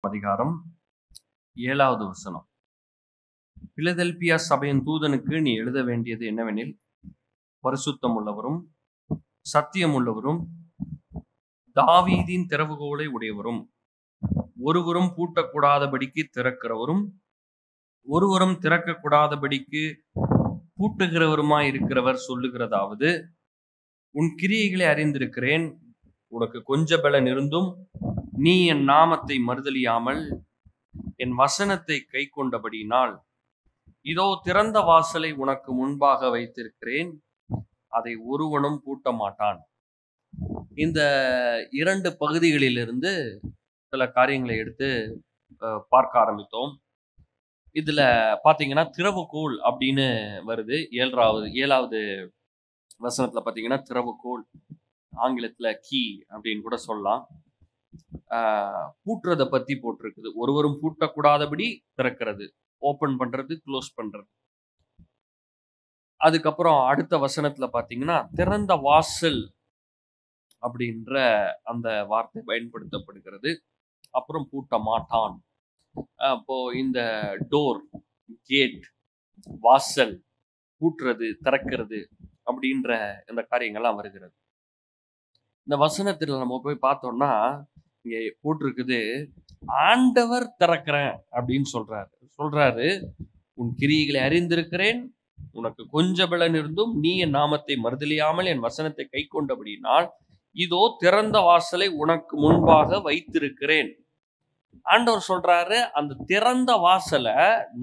அதிகாரம் 7வது வசனம். பிலதெல்பியா சபையின் தூதனுக்கு நீ எழுத வேண்டியது என்னவெனில், பரிசுத்தம் உள்ளவரும் சத்தியம் உள்ளவரும் தாவீதின் திறவுகோலை உடையவரும் ஒருவரும் பூட்டக்கூடாதபடிக்கு திறக்கிறவரும் ஒருவரும் திறக்கக்கூடாதபடிக்கு பூட்டுகிறவருமாய் இருக்கிறவர் சொல்லுகிறதாவது, உன் கிரியைகளை அறிந்திருக்கிறேன். உனக்கு கொஞ்ச பலன் இருந்தும் நீ என் நாமத்தை மறுதலியாமல் என் வசனத்தை கை கொண்டபடியினால் இதோ திறந்த வாசலை உனக்கு முன்பாக வைத்திருக்கிறேன், அதை ஒருவனும் பூட்ட மாட்டான். இந்த 2 பகுதிகளிலிருந்து சில காரியங்களை எடுத்து பார்க்க ஆரம்பித்தோம். இதுல பாத்தீங்கன்னா திறவுகோல் அப்படின்னு வருது. 7வது வசனத்துல பாத்தீங்கன்னா திறவுகோல், ஆங்கிலத்துல கீ அப்படின்னு கூட சொல்லலாம். பூட்டுறத பத்தி போட்டிருக்குது. ஒருவரும் பூட்டக்கூடாதபடி திறக்கிறது, ஓபன் பண்றது, க்ளோஸ் பண்றது. அதுக்கப்புறம் அடுத்த வசனத்துல பாத்தீங்கன்னா திறந்த வாசல் அப்படின்ற அந்த வார்த்தை பயன்படுத்தப்படுகிறது. அப்புறம் பூட்ட மாட்டான். அப்போ இந்த டோர், கேட், வாசல், பூட்டுறது, திறக்கிறது அப்படின்ற இந்த காரியங்கள்லாம் வருகிறது. இந்த வசனத்துல நம்ம போய் பார்த்தோம்னா இங்க போட்டிருக்குது, ஆண்டவர் திறக்கிறேன் அப்படின்னு சொல்றாரு. உன் கிரியைகளை அறிந்திருக்கிறேன், உனக்கு கொஞ்ச பலன் இருந்தும் நீ என் நாமத்தை மறுதலியாமல் என் வசனத்தை கை கொண்டபடினால் இதோ திறந்த வாசலை உனக்கு முன்பாக வைத்திருக்கிறேன். ஆண்டவர் சொல்றாரு, அந்த திறந்த வாசலை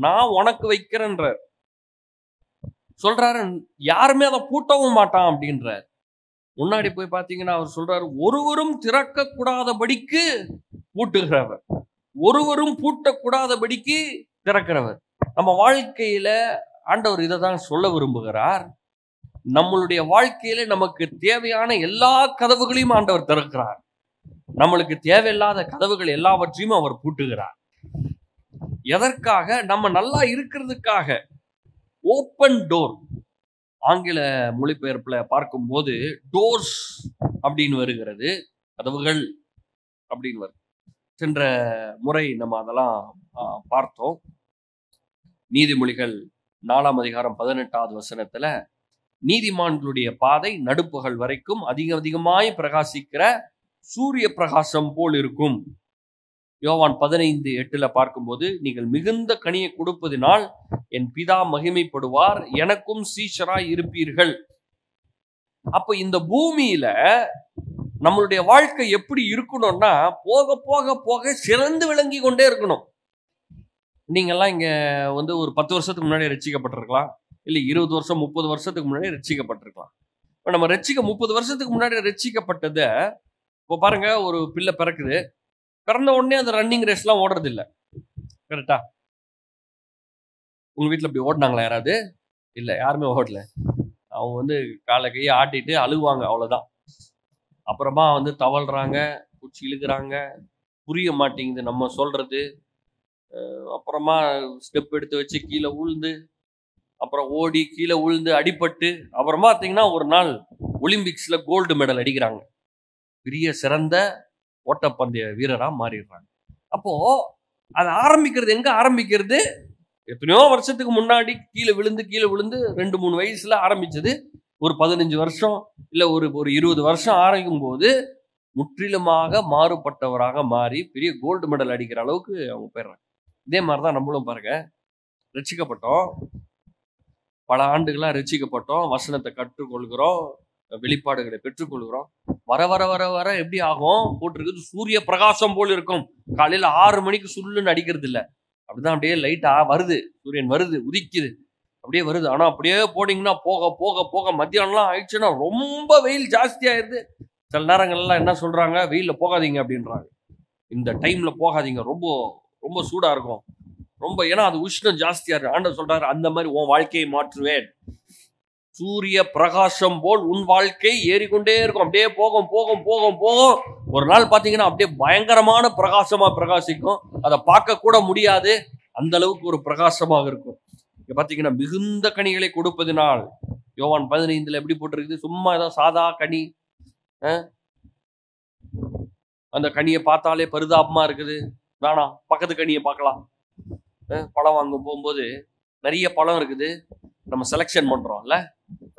நான் உனக்கு வைக்கிறேன்ற சொல்றாரு. யாருமே அதை பூட்டவும் மாட்டான் அப்படின்றார். முன்னாடி போய் பாத்தீங்கன்னா அவர் சொல்றாரு, ஒருவரும் திறக்க கூடாதபடிக்கு பூட்டுகிறவர், ஒருவரும் பூட்டக்கூடாதபடிக்கு திறக்கிறவர். நம்ம வாழ்க்கையில ஆண்டவர் இதை தான் சொல்ல விரும்புகிறார். நம்மளுடைய வாழ்க்கையில நமக்கு தேவையான எல்லா கதவுகளையும் ஆண்டவர் திறக்கிறார். நம்மளுக்கு தேவையில்லாத கதவுகள் எல்லாவற்றையும் அவர் பூட்டுகிறார். எதற்காக? நம்ம நல்லா இருக்கிறதுக்காக. ஓப்பன் டோர், ஆங்கில மொழிபெயர்ப்புல பார்க்கும்போது டோர்ஸ் அப்படின்னு வருகிறது, கதவுகள் அப்படின்னு வருது. சென்ற முறை நம்ம அதெல்லாம் பார்த்தோம். நீதிமொழிகள் 4ஆம் அதிகாரம் 18வது வசனத்துல, நீதிமான்களுடைய பாதை நடுப்பகல் வரைக்கும் அதிகமாய் பிரகாசிக்கிற சூரிய பிரகாசம் போல் இருக்கும். யோவான் 15:8 பார்க்கும்போது, நீங்கள் மிகுந்த கனியை கொடுப்பதினால் என் பிதா மகிமைப்படுவார், எனக்கும் சீஷராய் இருப்பீர்கள். அப்ப இந்த பூமியில நம்மளுடைய வாழ்க்கை எப்படி இருக்கணும்னா, போக போக போக சிறந்து விளங்கி கொண்டே இருக்கணும். நீங்கெல்லாம் இங்க ஒரு 10 வருஷத்துக்கு முன்னாடி ரட்சிக்கப்பட்டிருக்கலாம், இல்லை 20 வருஷம் 30 வருஷத்துக்கு முன்னாடி ரட்சிக்கப்பட்டிருக்கலாம். இப்போ நம்ம 30 வருஷத்துக்கு முன்னாடி ரட்சிக்கப்பட்டதை இப்போ பாருங்க, ஒரு பிள்ளை பிறக்குது, பிறந்த உடனே அந்த ரன்னிங் ரேஸ்லாம் ஓடுறது இல்லை. கரெக்டா? உங்க வீட்டில் இப்படி ஓடினாங்களா யாராவது? இல்லை, யாருமே ஓடல. அவங்க காலை கையை ஆட்டிட்டு அழுவாங்க, அவ்வளோதான். அப்புறமா தவழ்றாங்க, குச்சி இழுக்கிறாங்க, புரிய மாட்டேங்குது நம்ம சொல்றது. அப்புறமா ஸ்டெப் எடுத்து வச்சு கீழே உழுந்து, அப்புறம் ஓடி கீழே உழுந்து அடிபட்டு, அப்புறமா பார்த்தீங்கன்னா ஒரு நாள் ஒலிம்பிக்ஸ்ல கோல்டு மெடல் அடிக்கிறாங்க, பெரிய சிறந்த ஓட்டப்பந்தய வீரரா மாறிடுறாங்க. அப்போ அது ஆரம்பிக்கிறது எங்க ஆரம்பிக்கிறது? எத்தனையோ வருஷத்துக்கு முன்னாடி கீழே விழுந்து 2-3 வயசுல ஆரம்பிச்சது, ஒரு 15 வருஷம் இல்ல ஒரு 20 வருஷம் ஆரம்பிக்கும் போது முற்றிலுமாக மாறுபட்டவராக மாறி பெரிய கோல்டு மெடல் அடிக்கிற அளவுக்கு அவங்க போயிடுறாங்க. இதே மாதிரிதான் நம்மளும் பாருங்க, ரட்சிக்கப்பட்டோம், பல ஆண்டுகளா ரட்சிக்கப்பட்டோம், வசனத்தை கற்றுக்கொள்கிறோம், வெளிப்பாடுகளை பெற்றுக்கொள்கிறோம். வர வர வர வர எப்படி ஆகும்? போட்டிருக்குது, சூரிய பிரகாசம் போல் இருக்கும். காலையில 6 மணிக்கு சுள்ளுன்னு அடிக்கிறது இல்லை, அப்படிதான் அப்படியே லைட்டா வருது, சூரியன் வருது, உதிக்குது, அப்படியே வருது. ஆனா அப்படியே போனீங்கன்னா போக போக போக மத்தியானம்லாம் ஆயிடுச்சுன்னா ரொம்ப வெயில் ஜாஸ்தி ஆயிடுது. சில நேரங்கள்லாம் என்ன சொல்றாங்க, வெயில்ல போகாதீங்க அப்படின்றாங்க. இந்த டைம்ல போகாதீங்க, ரொம்ப ரொம்ப சூடா இருக்கும், ரொம்ப, ஏன்னா அது உஷ்ணம் ஜாஸ்தியா இருக்கு. ஆண்டவர் சொல்றாரு, அந்த மாதிரி உன் வாழ்க்கையை மாற்றுவேன். சூரிய பிரகாசம் போல் உன் வாழ்க்கை ஏறிக்கொண்டே இருக்கும். அப்படியே போகும் போகும் போகும் போகும். ஒரு நாள் பாத்தீங்கன்னா அப்படியே பயங்கரமான பிரகாசமா பிரகாசிக்கும், அதை பார்க்க கூட முடியாது, அந்த அளவுக்கு ஒரு பிரகாசமாக இருக்கும். இங்க பாத்தீங்கன்னா மிகுந்த கனிகளை கொடுப்பதினால், யோவான் 15 எப்படி போட்டிருக்குது? சும்மா ஏதோ சாதா கனி, அந்த கனியை பார்த்தாலே பரிதாபமா இருக்குது. வேணாம், பக்கத்து கனியை பார்க்கலாம். பழம் வாங்க போகும்போது நிறைய பழம் இருக்குது, நம்ம செலெக்ஷன் பண்றோம்ல,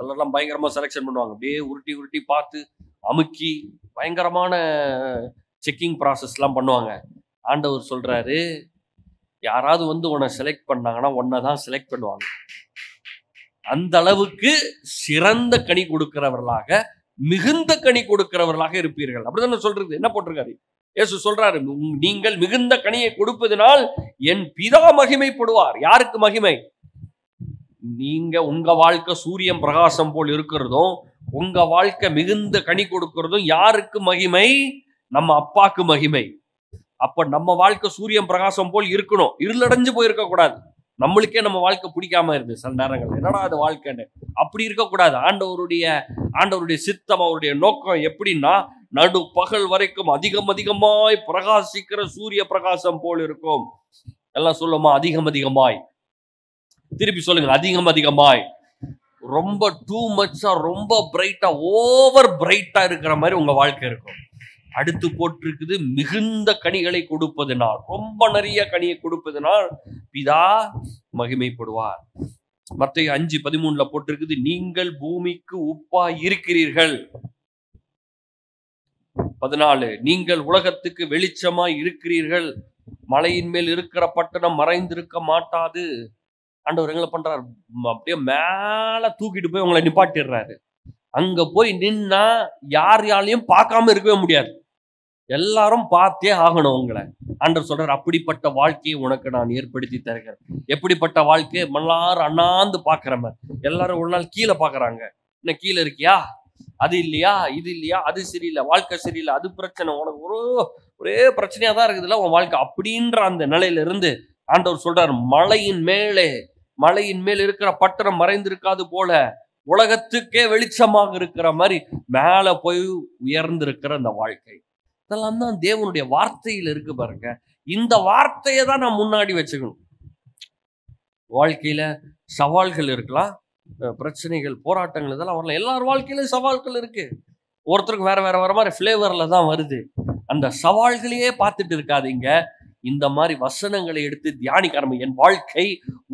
எல்லாம் பயங்கரமா செலெக்ஷன் பண்ணுவாங்க. அப்படியே உருட்டி உருட்டி பார்த்து அமுக்கி பயங்கரமான செக்கிங் ப்ராசஸ் எல்லாம் பண்ணுவாங்க. ஆண்டவர் சொல்றாரு, யாராவது வந்து உன்னை செலக்ட் பண்ணாங்கன்னா உன்னை தான் செலக்ட் பண்ணுவாங்க. அந்த அளவுக்கு சிறந்த கனி கொடுக்கிறவர்களாக, மிகுந்த கனி கொடுக்கிறவர்களாக இருப்பீர்கள். அப்படிதான் சொல்றது. என்ன போட்டிருக்காரு? இயேசு சொல்றாரு, நீங்கள் மிகுந்த கனியை கொடுப்பதனால் என் பிதா மகிமைப்படுவார். யாருக்கு மகிமை? நீங்க உங்க வாழ்க்கை சூரியன் பிரகாசம் போல் இருக்கிறதும், உங்க வாழ்க்கை மிகுந்த கனி கொடுக்கிறதும் யாருக்கு மகிமை? நம்ம அப்பாக்கு மகிமை. அப்ப நம்ம வாழ்க்கை சூரியன் பிரகாசம் போல் இருக்கணும், இருளடைஞ்சு போயிருக்க கூடாது. நம்மளுக்கே நம்ம வாழ்க்கை பிடிக்காம இருந்து சில நேரங்கள், என்னடா அது வாழ்க்கைன்னு, அப்படி இருக்கக்கூடாது. ஆண்டவருடைய சித்தம், அவருடைய நோக்கம் எப்படின்னா, நடு பகல் வரைக்கும் அதிகமாய் பிரகாசிக்கிற சூரிய பிரகாசம் போல் இருக்கும். எல்லாம் சொல்லுமா? அதிகமாய். திருப்பி சொல்லுங்க, அதிகமாய். ரொம்ப டூ மச்சா, ரொம்ப பிரைட்டா, ஓவர் பிரைட்டா இருக்கிற மாதிரி உங்க வாழ்க்கை இருக்கும். அடுத்து போட்டிருக்குது, மிகுந்த கனிகளை கொடுப்பதனால், ரொம்ப நிறைய கனியை கொடுப்பதனால் பிதா மகிமைப்படுவார். மத்தேயு 5:13 போட்டிருக்குது, நீங்கள் பூமிக்கு உப்பா இருக்கிறீர்கள். 14, நீங்கள் உலகத்துக்கு வெளிச்சமாய் இருக்கிறீர்கள். மலையின் மேல் இருக்கிற பட்டணம் மறைந்திருக்க மாட்டாது. ஆண்டவர் எங்களை பண்றாரு, அப்படியே மேல தூக்கிட்டு போய் உங்களை நிப்பாட்டிடுறாரு. அங்க போய் நின்னா யாரையாலையும் பார்க்காம இருக்கவே முடியாது, எல்லாரும் பார்த்தே ஆகணும் உங்களை. ஆண்டவர் சொல்றாரு, அப்படிப்பட்ட வாழ்க்கையை உனக்கு நான் ஏற்படுத்தி தருகிறேன். எப்படிப்பட்ட வாழ்க்கை? எல்லாரும் அண்ணாந்து பாக்குற மாதிரி. எல்லாரும் ஒரு நாள் கீழே பாக்குறாங்க, என்ன கீழே இருக்கியா, அது இல்லையா, இது இல்லையா, அது சரியில்லை, வாழ்க்கை சரியில்லை, அது பிரச்சனை, உனக்கு ஒரே பிரச்சனையா தான் இருக்குதுல்ல உன் வாழ்க்கை. அப்படின்ற அந்த நிலையில இருந்து ஆண்டவர் சொல்றாரு, மலையின் மேல் இருக்கிற பட்டணம் மறைந்திருக்காது போல உலகத்துக்கே வெளிச்சமாக இருக்கிற மாதிரி மேல போய் உயர்ந்திருக்கிற அந்த வாழ்க்கை. இதெல்லாம் தான் தேவனுடைய வார்த்தையில் இருக்கு பாருங்க. இந்த வார்த்தையை தான் நான் முன்னாடி வச்சுக்கணும். வாழ்க்கையில சவால்கள் இருக்கலாம், பிரச்சனைகள், போராட்டங்கள், இதெல்லாம் வரலாம். எல்லார் வாழ்க்கையிலும் சவால்கள் இருக்கு. ஒருத்தருக்கு வேற மாதிரி பிளேவர்ல தான் வருது. அந்த சவால்களையே பார்த்துட்டு இருக்காதீங்க, இந்த மாதிரி வசனங்களை எடுத்து தியானிக்க ஆரம்பிங்க. என் வாழ்க்கை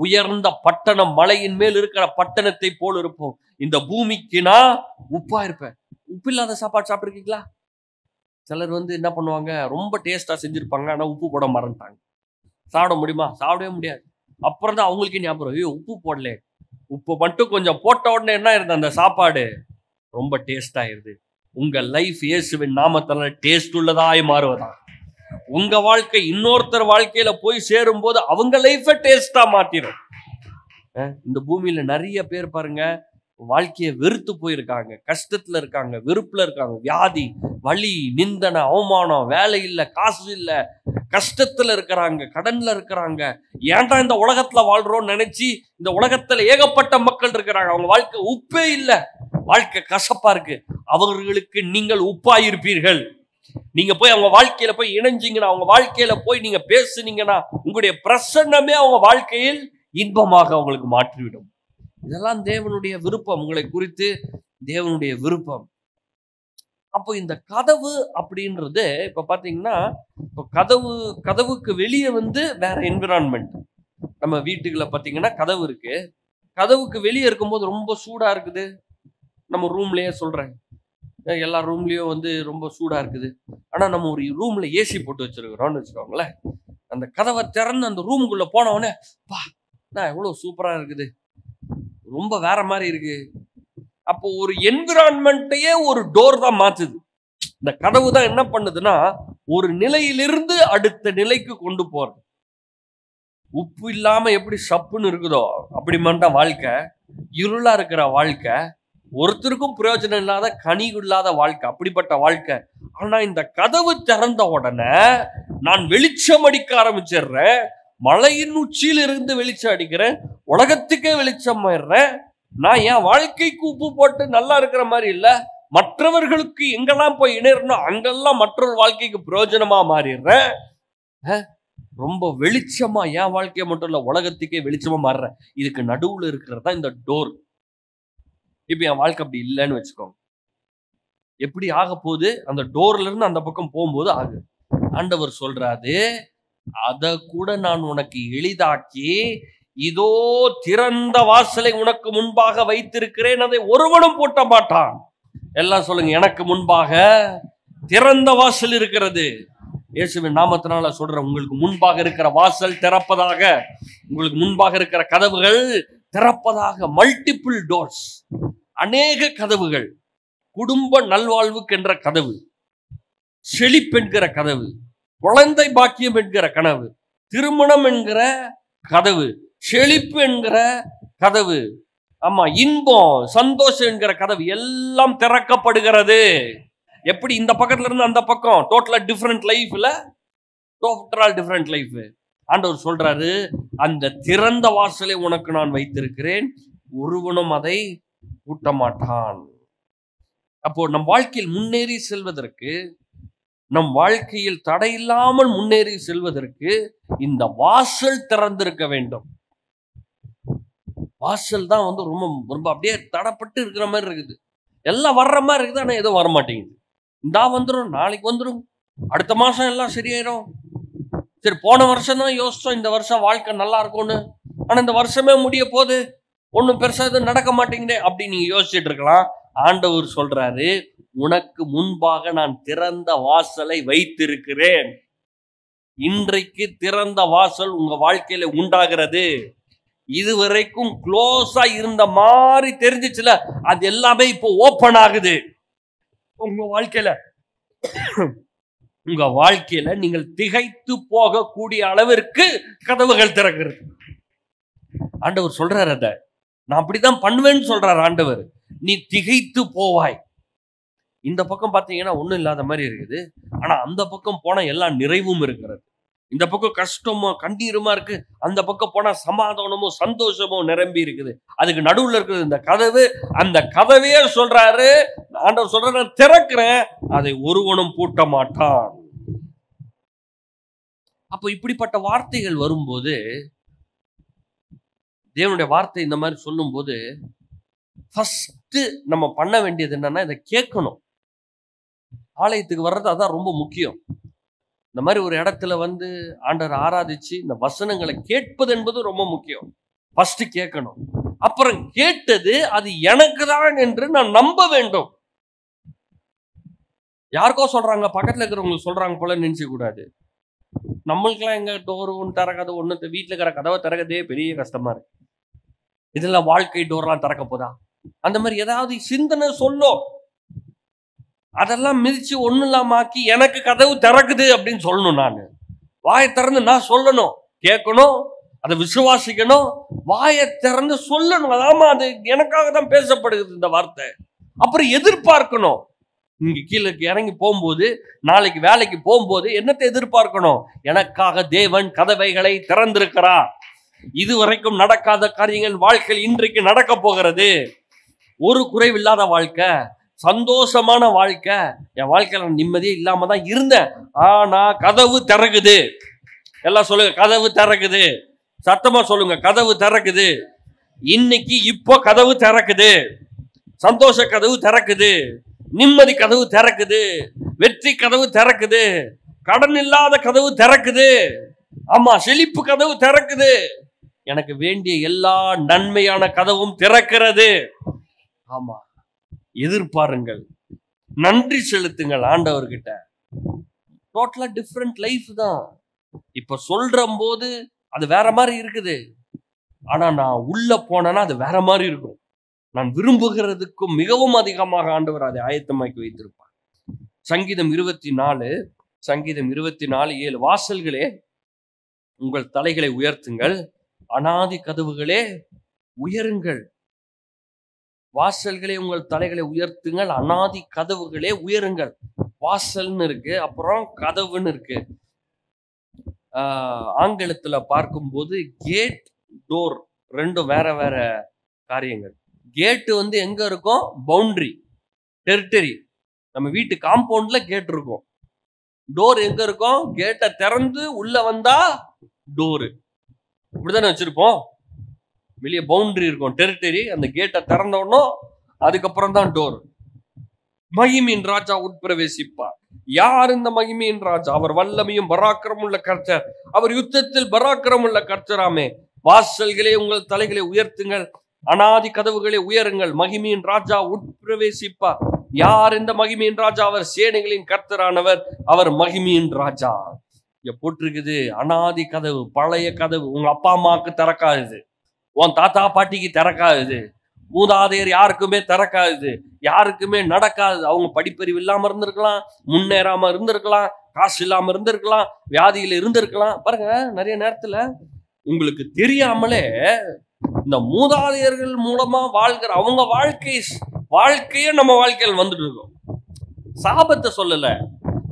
உயர்ந்த பட்டணம், மலையின் மேல் இருக்கிற பட்டணத்தை போல் இருப்போம். இந்த பூமிக்கு நான் உப்பா இருப்பேன். உப்பு இல்லாத சாப்பாடு சாப்பிட்டுருக்கீங்களா? சிலர் வந்து என்ன பண்ணுவாங்க, ரொம்ப டேஸ்டா செஞ்சிருப்பாங்க, ஆனா உப்பு போட மறந்துட்டாங்க. சாப்பிட முடியுமா? சாப்பிடவே முடியாது. அப்புறம் தான் அவங்களுக்கே ஞாபகம், ஐயோ உப்பு போடல. உப்பு மட்டும் கொஞ்சம் போட்ட உடனே என்ன ஆயிருது, அந்த சாப்பாடு ரொம்ப டேஸ்ட் ஆயிருது. உங்க லைஃப் இயேசுவின் நாமத்தால டேஸ்ட் உள்ளதாய் மாறுவதா. உங்க வாழ்க்கை இன்னொருத்தர் வாழ்க்கையில போய் சேரும் போது அவங்க லைஃப டேஸ்டா மாத்திரும். இந்த பூமியில நிறைய பேர் பாருங்க, வாழ்க்கையை வெறுத்து போயிருக்காங்க, கஷ்டத்துல இருக்காங்க, வெறுப்புல இருக்காங்க, வியாதி, வலி, நிந்தனை, அவமானம், வேலை இல்ல, காசு இல்ல, கஷ்டத்துல இருக்கிறாங்க, கடன்ல இருக்கிறாங்க. ஏன்டா இந்த உலகத்துல வாழ்றோம்னு நினைச்சு இந்த உலகத்துல ஏகப்பட்ட மக்கள் இருக்கிறாங்க. அவங்க வாழ்க்கை உப்பே இல்ல, வாழ்க்கை கசப்பா இருக்கு. அவர்களுக்கு நீங்கள் உப்பாயிருப்பீர்கள். நீங்க போய் அவங்க வாழ்க்கையில போய் இணைஞ்சீங்கன்னா, அவங்க வாழ்க்கையில போய் நீங்க பேசுனீங்கன்னா, உங்களுடைய பிரசன்னமே அவங்க வாழ்க்கையில் இன்பமாக அவங்களுக்கு மாற்றிவிடும். இதெல்லாம் தேவனுடைய விருப்பம், உங்களை குறித்து தேவனுடைய விருப்பம். அப்போ இந்த கதவு அப்படின்றது இப்ப பாத்தீங்கன்னா, இப்போ கதவுக்கு வெளியே வந்து வேற என்விரான்மெண்ட். நம்ம வீட்டுக்குள்ள பாத்தீங்கன்னா கதவு இருக்கு, கதவுக்கு வெளியே இருக்கும்போது ரொம்ப சூடா இருக்குது. நம்ம ரூம்லயே சொல்றேன், எல்லா ரூம்லயும் வந்து ரொம்ப சூடா இருக்குது. ஆனா நம்ம ஒரு ரூம்ல ஏசி போட்டு வச்சிருக்கிறோம்னு வச்சுக்கோங்களேன். அந்த கதவை திறந்து அந்த ரூமுக்குள்ள போனவொடனே, பா எவ்வளவு சூப்பரா இருக்குது, ரொம்ப வேற மாதிரி இருக்கு. அப்போ ஒரு என்விரான்மெண்ட்டையே ஒரு டோர் தான் மாத்துது. இந்த கதவு தான் என்ன பண்ணுதுன்னா, ஒரு நிலையிலிருந்து அடுத்த நிலைக்கு கொண்டு போறது. உப்பு இல்லாம எப்படி சப்புன்னு இருக்குதோ அப்படி மட்டும் வாழ்க்கை, இருளா இருக்கிற வாழ்க்கை, ஒருத்தருக்கும் பிரயோஜனம் இல்லாத, கனி இல்லாத வாழ்க்கை, அப்படிப்பட்ட வாழ்க்கை. ஆனா இந்த கதவு திறந்த உடனே நான் வெளிச்சம் அடிக்க ஆரம்பிச்சிடுறேன். மலையின் உச்சியில இருந்து வெளிச்சம் அடிக்கிறேன், உலகத்துக்கே வெளிச்சம் ஆயிடுறேன். நான் என் வாழ்க்கைக்கு உப்பு போட்டு நல்லா இருக்கிற மாதிரி இல்ல, மற்றவர்களுக்கு எங்கெல்லாம் போய் இணைறணும் அங்கெல்லாம் மற்றொரு வாழ்க்கைக்கு பிரயோஜனமா மாறிடுறேன். ரொம்ப வெளிச்சமா என் வாழ்க்கையை மட்டும் இல்ல, உலகத்துக்கே வெளிச்சமா மாறுறேன். இதுக்கு நடுவுல இருக்கிறது தான் இந்த டோர். இப்ப என் வாழ்க்கை அப்படி இல்லைன்னு வச்சுக்கோங்க, எப்படி ஆக போகுது? அந்த டோர்ல இருந்து அந்த பக்கம் போகும்போது ஆகு. ஆண்டவர் சொல்றாரு, அத கூட நான் உனக்கு எளிதாக்கி, இதோ திறந்த வாசலை உனக்கு முன்பாக வைத்திருக்கிறேன், அதை ஒருவனும் பூட்ட மாட்டான். எல்லாம் சொல்லுங்க, எனக்கு முன்பாக திறந்த வாசல் இருக்கிறது. இயேசுவின் நாமத்தினால சொல்றேன், உங்களுக்கு முன்பாக இருக்கிற வாசல் திறப்பதாக, உங்களுக்கு முன்பாக இருக்கிற கதவுகள் திறப்பதாக. மல்டிபிள் டோர்ஸ், அநேக கதவுகள். குடும்ப நல்வாழ்வுக்கு என்ற கதவு, செழிப்பென்கிற கதவு, குழந்தை பாக்கியம் என்கிற கனவு, திருமணம் என்கிற கதவு, செழிப்பு என்கிற கதவு, ஆமா, இன்பம் சந்தோஷம் என்கிற கதவு எல்லாம் திறக்கப்படுகிறது. எப்படி இந்த பக்கத்துல இருந்து அந்த பக்கம் டோட்டலா டிஃபரெண்ட் லைஃப்ல, டோட்டல் டிஃபரெண்ட் லைஃப். ஆண்டவர் சொல்றாரு, அந்த திறந்த வாசலை உனக்கு நான் வைத்திருக்கிறேன், ஒருவனும் அதை பூட்ட மாட்டான். அப்போ நம் வாழ்க்கையில் முன்னேறி செல்வதற்கு, நம் வாழ்க்கையில் தடையில்லாமல் முன்னேறி செல்வதற்கு இந்த வாசல் திறந்திருக்க வேண்டும். வாசல் தான் வந்து ரொம்ப ரொம்ப அப்படியே தடப்பட்டு இருக்கிற மாதிரி இருக்குது. எல்லாம் வர்ற மாதிரி இருக்குது, ஆனா எதுவும் வரமாட்டேங்குது. இந்தா வந்துடும், நாளைக்கு வந்துடும், அடுத்த மாசம் எல்லாம் சரியாயிரும். சரி, போன வருஷம் தான் யோசிச்சோம் இந்த வருஷம் வாழ்க்கை நல்லா இருக்கும்னு, ஆனா இந்த வருஷமே முடிய போகுது, ஒன்றும் பெருசா எதுவும் நடக்க மாட்டேங்குதே அப்படின்னு நீங்க யோசிச்சுட்டு இருக்கலாம். ஆண்டவர் சொல்றாரு, உனக்கு முன்பாக நான் திறந்த வாசலை வைத்திருக்கிறேன். இன்றைக்கு திறந்த வாசல் உங்க வாழ்க்கையில உண்டாகிறது. இதுவரைக்கும் க்ளோஸா இருந்த மாதிரி தெரிஞ்சிச்சுல, அது எல்லாமே இப்போ ஓபன் ஆகுது உங்க வாழ்க்கையில. உங்க வாழ்க்கையில நீங்கள் திகைத்து போகக்கூடிய அளவிற்கு கதவுகள் திறக்கிறது. ஆண்டவர் சொல்றாரு, அத நான் அப்படிதான் பண்ணுவேன்னு சொல்றாரு ஆண்டவர். நீ திகைத்து போவாய். இந்த பக்கம் பாத்தீங்கன்னா ஒண்ணும் இல்லாத மாதிரி இருக்குது, ஆனா அந்த பக்கம் போனா எல்லா நிறைவும் இருக்கிறது. இந்த பக்கம் கஷ்டமும் கண்ணீருமா இருக்கு, அந்த பக்கம் போனா சமாதானமும் சந்தோஷமும் நிரம்பி இருக்குது. அதுக்கு நடுவுல இருக்குது இந்த கதவு. அந்த கதவையே சொல்றாரு ஆண்டவர், சொல்றாரு, நான் திறக்கிறேன், அதை ஒருவனும் பூட்ட மாட்டான். அப்போ இப்படிப்பட்ட வார்த்தைகள் வரும்போது, தேவனுடைய வார்த்தை இந்த மாதிரி சொல்லும் போது, ஃபர்ஸ்ட் நம்ம பண்ண வேண்டியது என்னன்னா, இதை கேட்கணும். ஆலயத்துக்கு வர்றது அதான் ரொம்ப முக்கியம். இந்த மாதிரி ஒரு இடத்துல வந்து ஆண்டவர் ஆராதிச்சு இந்த வசனங்களை கேட்பது என்பது ரொம்ப முக்கியம். ஃபர்ஸ்ட் கேட்கணும். அப்புறம் கேட்டது அது எனக்கு தான் என்று நான் நம்ப வேண்டும். யாருக்கோ சொல்றாங்க, பக்கத்துல இருக்கிறவங்களுக்கு சொல்றாங்க போல நினைச்சு கூடாது. நம்மளுக்கெல்லாம் எங்க டோர் ஒன்று திறக்காது, ஒண்ணு வீட்டுல இருக்கிற கதவை திறக்கதே பெரிய கஷ்டமா இருக்கு. இதுல வாழ்க்கை டோர்லாம் திறக்க போதா? அந்த மாதிரி ஏதாவது சிந்தனை சொல்லும், அதெல்லாம் மிதிச்சு ஒண்ணு இல்லாம ஆக்கி எனக்கு கதவு திறக்குது அப்படின்னு சொல்லணும். நான் வாயை திறந்து நான் சொல்லணும், கேட்கணும், அதை விசுவாசிக்கணும், வாயை திறந்து சொல்லணும். அதாம அது எனக்காக தான் பேசப்படுகிறது இந்த வார்த்தை. அப்புறம் எதிர்பார்க்கணும். இங்க கீழே இறங்கி போகும்போது, நாளைக்கு வேலைக்கு போகும்போது என்னத்தை எதிர்பார்க்கணும்? எனக்காக தேவன் கதவைகளை திறந்திருக்கிறார். இதுவரைக்கும் நடக்காத காரியங்கள் வாழ்க்கையில் இன்றைக்கு நடக்க போகிறது. ஒரு குறைவில்லாத வாழ்க்கை, சந்தோஷமான வாழ்க்கை. என் வாழ்க்கையில நிம்மதியே இல்லாம தான் இருந்தேன், ஆனா கதவு திறக்குது. எல்லாம் சொல்லுங்க, கதவு திறக்குது. சத்தமா சொல்லுங்க, கதவு திறக்குது. இன்னைக்கு இப்போ கதவு திறக்குது. சந்தோஷ கதவு திறக்குது, நிம்மதி கதவு திறக்குது, வெற்றி கதவு திறக்குது, கடன் இல்லாத கதவு திறக்குது, ஆமா, செழிப்பு கதவு திறக்குது. எனக்கு வேண்டிய எல்லா நன்மையான கதவும் திறக்கிறது. ஆமா, எதிர்பாருங்கள், நன்றி செலுத்துங்கள் ஆண்டவர்கிட்ட. டோட்டலா டிஃப்ரெண்ட் லைஃப் தான். இப்ப சொல்ற போது அது வேற மாதிரி இருக்குது, ஆனா நான் உள்ள போனேன்னா அது வேற மாதிரி இருக்கும். நான் விரும்புகிறதுக்கும் மிகவும் அதிகமாக ஆண்டவர் அதை ஆயத்தமாக்கி வைத்திருப்பார். சங்கீதம் 24:7, வாசல்களே உங்கள் தலைகளை உயர்த்துங்கள், அநாதி கதவுகளே உயருங்கள். வாசல்களே உங்கள் தலைகளை உயர்த்துங்கள், அநாதி கதவுகளே உயருங்கள். வாசல்னு இருக்கு, அப்புறம் கதவுன்னு இருக்கு. ஆங்கிலத்துல பார்க்கும்போது கேட், டோர் ரெண்டும் வேற வேற காரியங்கள். கேட்டு வந்து எங்க இருக்கும்? Boundary, territory. நம்ம வீட்டு காம்பவுண்ட்ல கேட் இருக்கும். டோர் எங்க இருக்கும்? கேட்டை திறந்து உள்ள வந்தா டோரு. இப்படிதானே வச்சிருப்போம். வெளியே பவுண்டரி இருக்கும், டெரிட்டரி. அந்த கேட்டை திறந்தோடனும் அதுக்கப்புறம் தான் டோர். மகிமையின் ராஜா உட்பிரவேசிப்பார். யார் இந்த மகிமையின் ராஜா? அவர் வல்லமையும் பராக்கிரமுள்ள கர்த்தர். அவர் யுத்தத்தில் பராக்கிரமுள்ள கர்த்தராமே. வாசல்களே உங்கள் தலைகளை உயர்த்துங்கள், அனாதி கதவுகளை உயருங்கள், மகிமையின் ராஜா உட்பிரவேசிப்பார். யார் இந்த மகிமையின் ராஜா? அவர் சேனைகளின் கர்த்தரானவர், அவர் மகிமையின் ராஜா. இங்க போட்டிருக்குது அனாதி கதவு, பழைய கதவு. உங்க அப்பா அம்மாவுக்கு திறக்காது, உன் தாத்தா பாட்டிக்கு திறக்காது, மூதாதையர் யாருக்குமே திறக்காது, யாருக்குமே நடக்காது. அவங்க படிப்பறிவு இல்லாம இருந்திருக்கலாம், முன்னேறாம இருந்திருக்கலாம், காசு இல்லாம இருந்திருக்கலாம், வியாதியில இருந்திருக்கலாம். பாருங்க, நிறைய நேரத்துல உங்களுக்கு தெரியாமலே இந்த மூதாதையர்கள் மூலமா வாழ்கிற அவங்க வாழ்க்கையே நம்ம வாழ்க்கையில் வந்துட்டு இருக்கோம். சாபத்தை சொல்லல,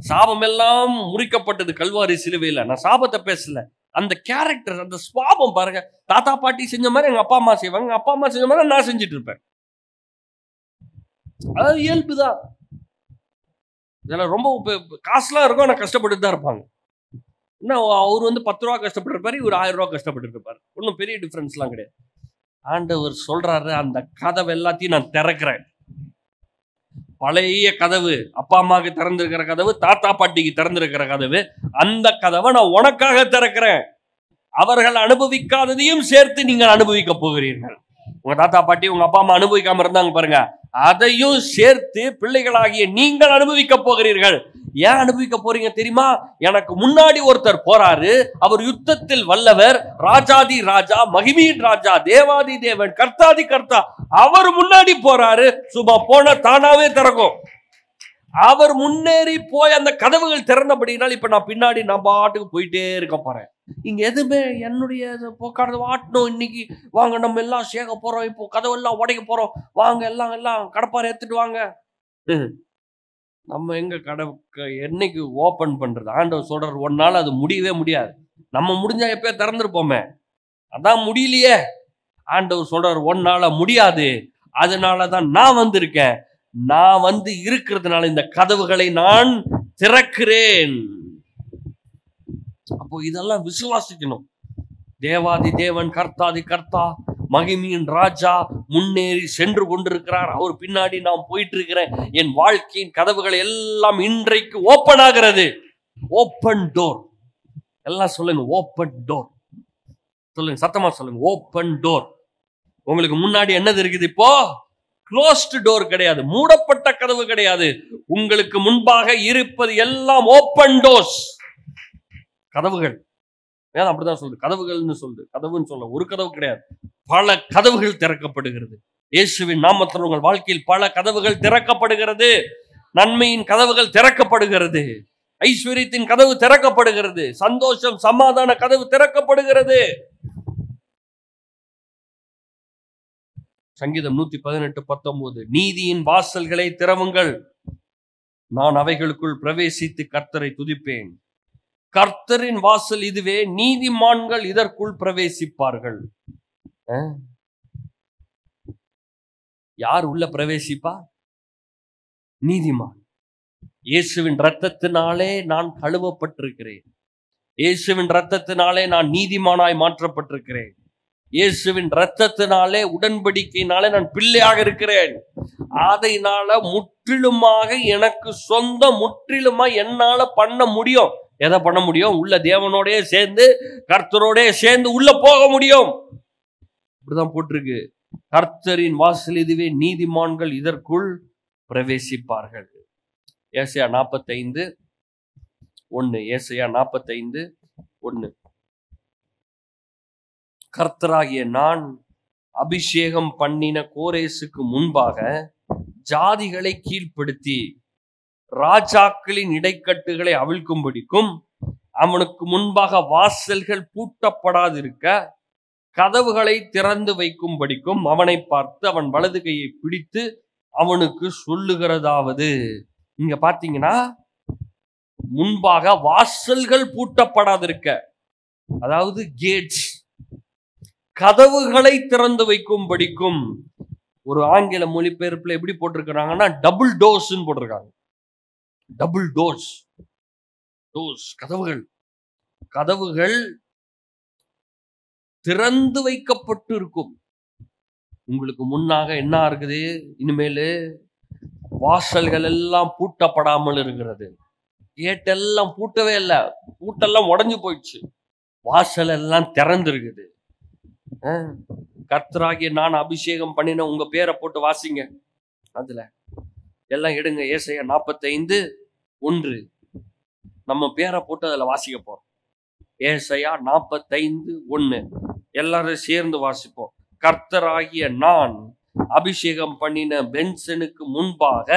சாபம் எல்லாம் முறிக்கப்பட்டது கல்வாரி சிலுவையில. நான் சாபத்தை பேசல, அந்த கேரக்டர், அந்த சுவாபம் பாருங்க. தாத்தா பாட்டி செஞ்ச மாதிரி எங்க அப்பா அம்மா செய்வாங்க, எங்க அப்பா அம்மா செஞ்ச மாதிரி நான் செஞ்சுட்டு இருப்பேன். அது இயல்புதான். இதெல்லாம் ரொம்ப காசுலாம் இருக்கும், ஆனா கஷ்டப்பட்டு தான் இருப்பாங்க. என்ன, அவர் 10 ரூபா கஷ்டப்பட்டு இருப்பாரு, இவர் 1000 ரூபா கஷ்டப்பட்டு இருப்பாரு. ஒன்றும் பெரிய டிஃபரன்ஸ் எல்லாம் கிடையாது. ஆண்டவர் சொல்றாரு, அந்த கதவு எல்லாத்தையும் நான் திறக்கிறேன். பழைய கதவு, அப்பா அம்மாவுக்கு திறந்திருக்கிற கதவு, தாத்தா பாட்டிக்கு திறந்திருக்கிற கதவு, அந்த கதவை நான் உனக்காக திறக்கிறேன். அவர்கள் அனுபவிக்காததையும் சேர்த்து நீங்கள் அனுபவிக்க போகிறீர்கள். உங்க தாத்தா பாட்டி உங்க அப்பா அம்மா அனுபவிக்காம இருந்தாங்க பாருங்க, அதையும் சேர்த்து பிள்ளைகளாகிய நீங்கள் அனுபவிக்க போகிறீர்கள். ஏன் அனுபவிக்க போறீங்க தெரியுமா? எனக்கு முன்னாடி ஒருத்தர் போறாரு, அவர் யுத்தத்தில் வல்லவர், ராஜாதி ராஜா, மகிமையின் ராஜா, தேவாதி தேவன், கர்த்தாதி கர்த்தா. அவர் முன்னாடி போறாரு, சும்மா போன தானாவே திறக்கும். அவர் முன்னேறி போய் அந்த கதவுகள் திறந்தபடினால் இப்ப நான் பின்னாடி நான் பாட்டுக்கு போயிட்டே இருக்க போறேன். இங்க எதுவுமே என்னுடைய போக்காடு வாட்டணும். இன்னைக்கு வாங்க நம்ம எல்லாம் சேர்க்க போறோம், இப்போ கதவெல்லாம் உடைக்க போறோம், வாங்க எல்லாம் கடப்பாறை எடுத்துட்டு வாங்க. நம்ம எங்க கடை என்னைக்கு ஓபன் பண்றது? ஆண்டவர் சொல்றாரு, ஒரு நாள் அது முடியவே முடியாது. நம்ம முடிஞ்சா எப்ப திறந்துருப்போமே, அதான் முடியலையே. ஆண்டவர் சொல்றாரு, ஒரு நாள முடியாது. அதனாலதான் நான் வந்திருக்கேன். நான் இருக்கிறதுனால இந்த கதவுகளை நான் திறக்கிறேன். அப்போ இதெல்லாம் விசுவாசிக்கணும். தேவாதி தேவன், கர்த்தாதி கர்த்தா, மகிமையின் ராஜா முன்னேறி சென்று கொண்டிருக்கிறார். அவர் பின்னாடி நான் போயிட்டு இருக்கிறேன். என் வாழ்க்கையின் கதவுகள் எல்லாம் இன்றைக்கு ஓப்பன் ஆகிறது. Open door. எல்லாம் சொல்லுங்க, ஓப்பன் டோர். சொல்லுங்க, சத்தமா சொல்லுங்க, ஓப்பன் டோர். உங்களுக்கு முன்னாடி என்னது இருக்குது? இப்போ க்ளோஸ்டு டோர் கிடையாது, மூடப்பட்ட கதவு கிடையாது. உங்களுக்கு முன்பாக இருப்பது எல்லாம் ஓப்பன் டோர்ஸ். கதவுகள் ஏன் அப்படிதான் சொல்லுது? கதவுகள்னு சொல்லுது. கதவுன்னு சொல்ல ஒரு கதவு கிடையாது, பல கதவுகள் திறக்கப்படுகிறது. இயேசுவின் நாமத்தில் உங்கள் வாழ்க்கையில் பல கதவுகள் திறக்கப்படுகிறது. நன்மையின் கதவுகள் திறக்கப்படுகிறது, ஐஸ்வர்யத்தின் கதவு திறக்கப்படுகிறது, சந்தோஷம் சமாதான கதவு திறக்கப்படுகிறது. சங்கீதம் 118:19, நீதியின் வாசல்களை திறவுங்கள், நான் அவைகளுக்குள் பிரவேசித்து கர்த்தரை துதிப்பேன். கர்த்தரின் வாசல் இதுவே, நீதிமான்கள் இதற்குள் பிரவேசிப்பார்கள். யார் உள்ள பிரவேசிப்பா? நீதிமான். இயேசுவின் இரத்தத்தினாலே நான் கழுவப்பட்டிருக்கிறேன். இயேசுவின் இரத்தத்தினாலே நான் நீதிமானாய் மாற்றப்பட்டிருக்கிறேன். இயேசுவின் இரத்தத்தினாலே, உடன்படிக்கையினாலே நான் பிள்ளையாக இருக்கிறேன். அதனால முற்றிலுமாக எனக்கு சொந்த, முற்றிலுமா என்னால பண்ண முடியும். எதை பண்ண முடியும்? உள்ள தேவனோடய சேர்ந்து, கர்த்தரோடய சேர்ந்து உள்ள போக முடியும். இப்படிதான் போட்டிருக்கு. கர்த்தரின் வாசல் இதுவே, நீதிமான்கள் இதற்குள் பிரவேசிப்பார்கள். ஏசாயா 45:1. ஏசாயா 45:1. கர்த்தராகிய நான் அபிஷேகம் பண்ணின கோரேசுக்கு முன்பாக ஜாதிகளை கீழ்ப்படுத்தி ராஜாக்களின் இடைக்கட்டுகளை அவிழ்க்கும்படிக்கும், அவனுக்கு முன்பாக வாசல்கள் பூட்டப்படாதிருக்க கதவுகளை திறந்து வைக்கும்படிக்கும் அவனை பார்த்து அவன் வலது கையை பிடித்து அவனுக்கு சொல்லுகிறதாவது. இங்க பாத்தீங்கன்னா, முன்பாக வாசல்கள் பூட்டப்படாதிருக்க, அதாவது கேட்ஸ், கதவுகளை திறந்து வைக்கும்படிக்கும். ஒரு ஆங்கில மொழிபெயர்ப்புல எப்படி போட்டிருக்கிறாங்கன்னா, டபுள் டோர்ஸ் போட்டிருக்காங்க. டபுள் டோர்ஸ், டோர்ஸ், கதவுகள். கதவுகள் திறந்து வைக்கப்பட்டு இருக்கும். உங்களுக்கு முன்னாக என்ன இருக்குது? இனிமேல் வாசல்கள் எல்லாம் பூட்டப்படாமல் இருக்கிறது. கேட்டெல்லாம் பூட்டவே இல்லை, பூட்டெல்லாம் உடைஞ்சு போயிடுச்சு, வாசல் எல்லாம் திறந்திருக்குது. கர்த்தராகிய நான் அபிஷேகம் பண்ணின உங்க பேரை போட்டு வாசிங்க. அதுல எல்லாம் எடுங்க. ஏசாயா 45:1 நம்ம பேரை போட்டு அதுல வாசிக்க போறோம். ஏசாயா 45:1 எல்லாரும் சேர்ந்து வாசிப்போம். கர்த்தராகிய நான் அபிஷேகம் பண்ணின பென்சனுக்கு முன்பாக